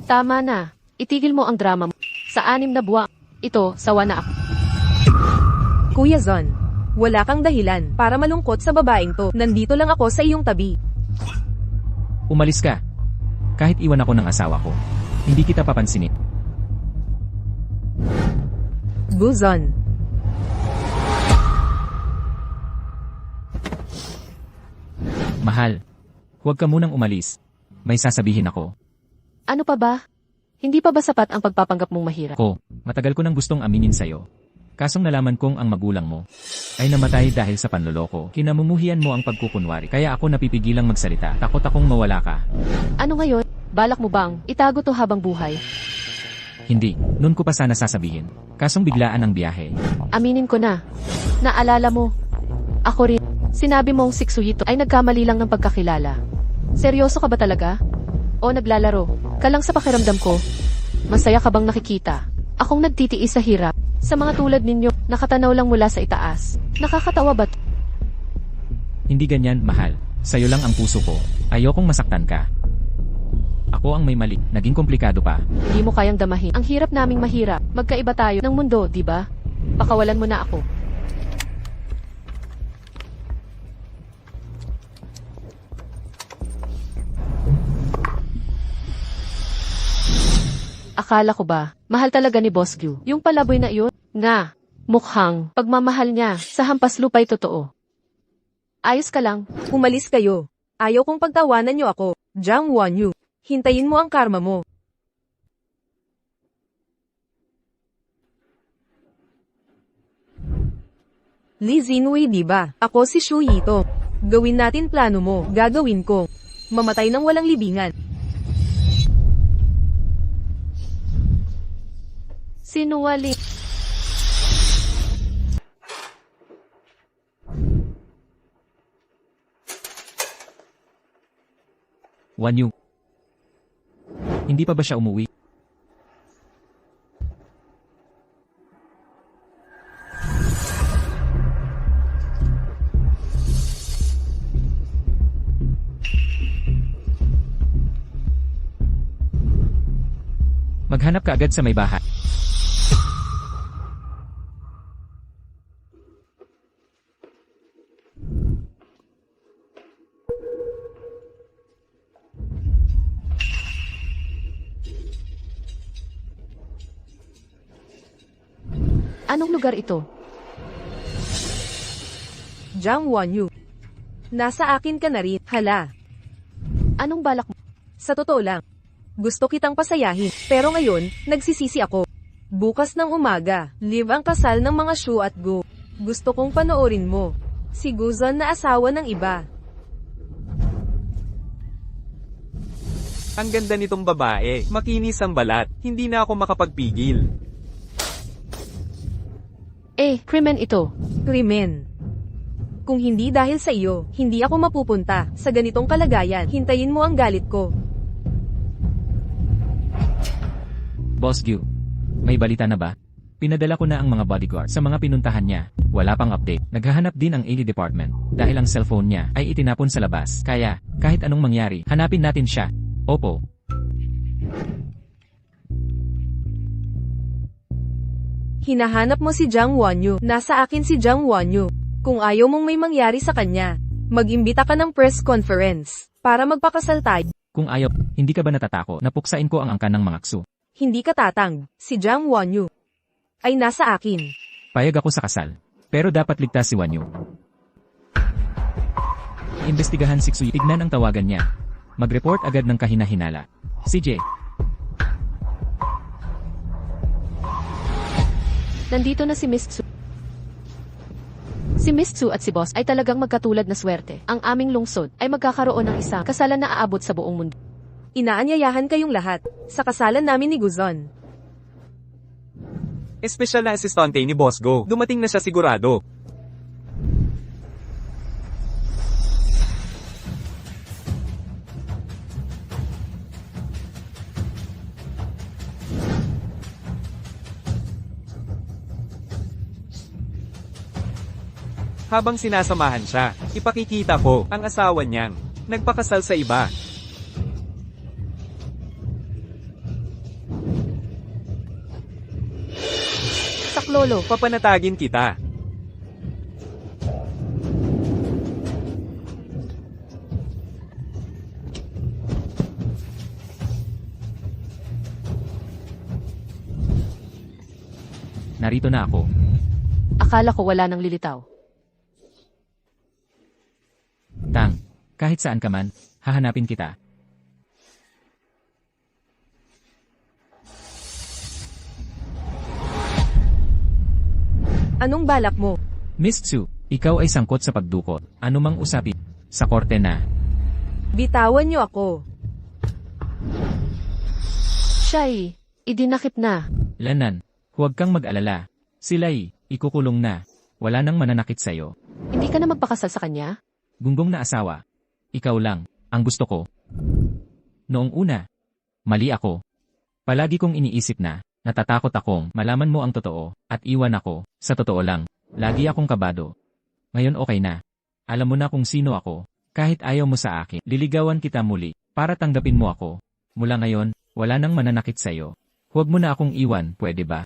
Tama na. Itigil mo ang drama mo. Sa 6 na buwan, ito, sawa na ako. Kuya Zon, wala kang dahilan para malungkot sa babaeng to. Nandito lang ako sa iyong tabi. Umalis ka. Kahit iwan ako ng asawa ko, hindi kita papansinin. Guzon. Mahal, huwag ka munang umalis. May sasabihin ako. Ano pa ba? Hindi pa ba sapat ang pagpapanggap mong mahirap? Ko, matagal ko nang gustong aminin sa'yo. Kasong nalaman kong ang magulang mo ay namatay dahil sa panloloko. Kinamumuhian mo ang pagkukunwari. Kaya ako napipigilang magsalita. Takot akong mawala ka. Ano ngayon? Balak mo bang itago to habang buhay? Hindi, noon ko pa sana sasabihin. Kasong biglaan ang biyahe. Aminin ko na. Naalala mo. Ako rin. Sinabi mong si Tsuhito ay nagkamali lang ng pagkakilala. Seryoso ka ba talaga? O naglalaro? Ka lang sa pakiramdam ko. Masaya ka bang nakikita? Akong nagtitiis sa hirap. Sa mga tulad ninyo, nakatanaw lang mula sa itaas. Nakakatawa ba? Hindi ganyan, mahal. Sa'yo lang ang puso ko. Ayokong masaktan ka. Ako ang may mali. Naging komplikado pa. Hindi mo kayang damahin. Ang hirap naming mahirap. Magkaiba tayo ng mundo, di ba? Pakawalan mo na ako. Akala ko ba, mahal talaga ni Boss Gyu. Yung palaboy na iyon, nga, mukhang, pagmamahal niya, sa hampas lupa'y totoo. Ayos ka lang. Umalis kayo. Ayaw kong pagtawanan niyo ako. Jang Wanyu. Hintayin mo ang karma mo. Li Zinwei diba? Ako si Shu Yito. Gawin natin plano mo. Gagawin ko. Mamatay ng walang libingan. Sinungaling. Wanyu. Hindi pa ba siya umuwi? Maghanap ka agad sa may bahay. Anong lugar ito? Jang Wanyu. Nasa akin ka na rin. Hala. Anong balak mo? Sa totoo lang. Gusto kitang pasayahin. Pero ngayon, nagsisisi ako. Bukas ng umaga, live ang kasal ng mga Shu at Go. Gusto kong panoorin mo. Si Guzon na asawa ng iba. Ang ganda nitong babae. Makinis ang balat. Hindi na ako makapagpigil. Krimen ito. Krimen. Kung hindi dahil sa iyo, hindi ako mapupunta sa ganitong kalagayan. Hintayin mo ang galit ko. Boss Gyu, may balita na ba? Pinadala ko na ang mga bodyguard sa mga pinuntahan niya. Wala pang update. Naghahanap din ang AD department dahil ang cellphone niya ay itinapon sa labas. Kaya, kahit anong mangyari, hanapin natin siya. Opo. Hinahanap mo si Jiang Wanyu. Nasa akin si Jiang Wanyu. Kung ayaw mong may mangyari sa kanya, mag-imbita ka ng press conference para magpakasal tayo. Kung ayaw, hindi ka ba natatakot na puksain ko ang angkan ng mga ksu? Hindi ka tatang. Si Jiang Wanyu ay nasa akin. Payag ako sa kasal. Pero dapat ligtas si Wanyu. Imbestigahan si Xu. Tignan ang tawagan niya. Mag-report agad ng kahina-hinala. CJ. Nandito na si Miss Tsu. Si Miss Tsu at si Boss ay talagang magkatulad na swerte. Ang aming lungsod ay magkakaroon ng isang kasalan na aabot sa buong mundo. Inaanyayahan kayong lahat sa kasalan namin ni Guzon. Espesyal na asistante ni Boss Go. Dumating na siya sigurado. Habang sinasamahan siya, ipakikita ko ang asawa niyang nagpakasal sa iba. Saklolo, papanatagin kita. Narito na ako. Akala ko wala nang lilitaw. Tang, kahit saan ka man, hahanapin kita. Anong balak mo? Miss Tsu, ikaw ay sangkot sa pagdukot. Ano mang usapin, sa korte na. Bitawan niyo ako. Siya'y idinakip na. Lanan, huwag kang mag-alala. Sila'y ikukulong na. Wala nang mananakit sa'yo. Hindi ka na magpakasal sa kanya? Gunggong na asawa. Ikaw lang, ang gusto ko. Noong una, mali ako. Palagi kong iniisip na, natatakot akong malaman mo ang totoo, at iwan ako. Sa totoo lang, lagi akong kabado. Ngayon okay na. Alam mo na kung sino ako. Kahit ayaw mo sa akin, liligawan kita muli, para tanggapin mo ako. Mula ngayon, wala nang mananakit sa'yo. Huwag mo na akong iwan, pwede ba?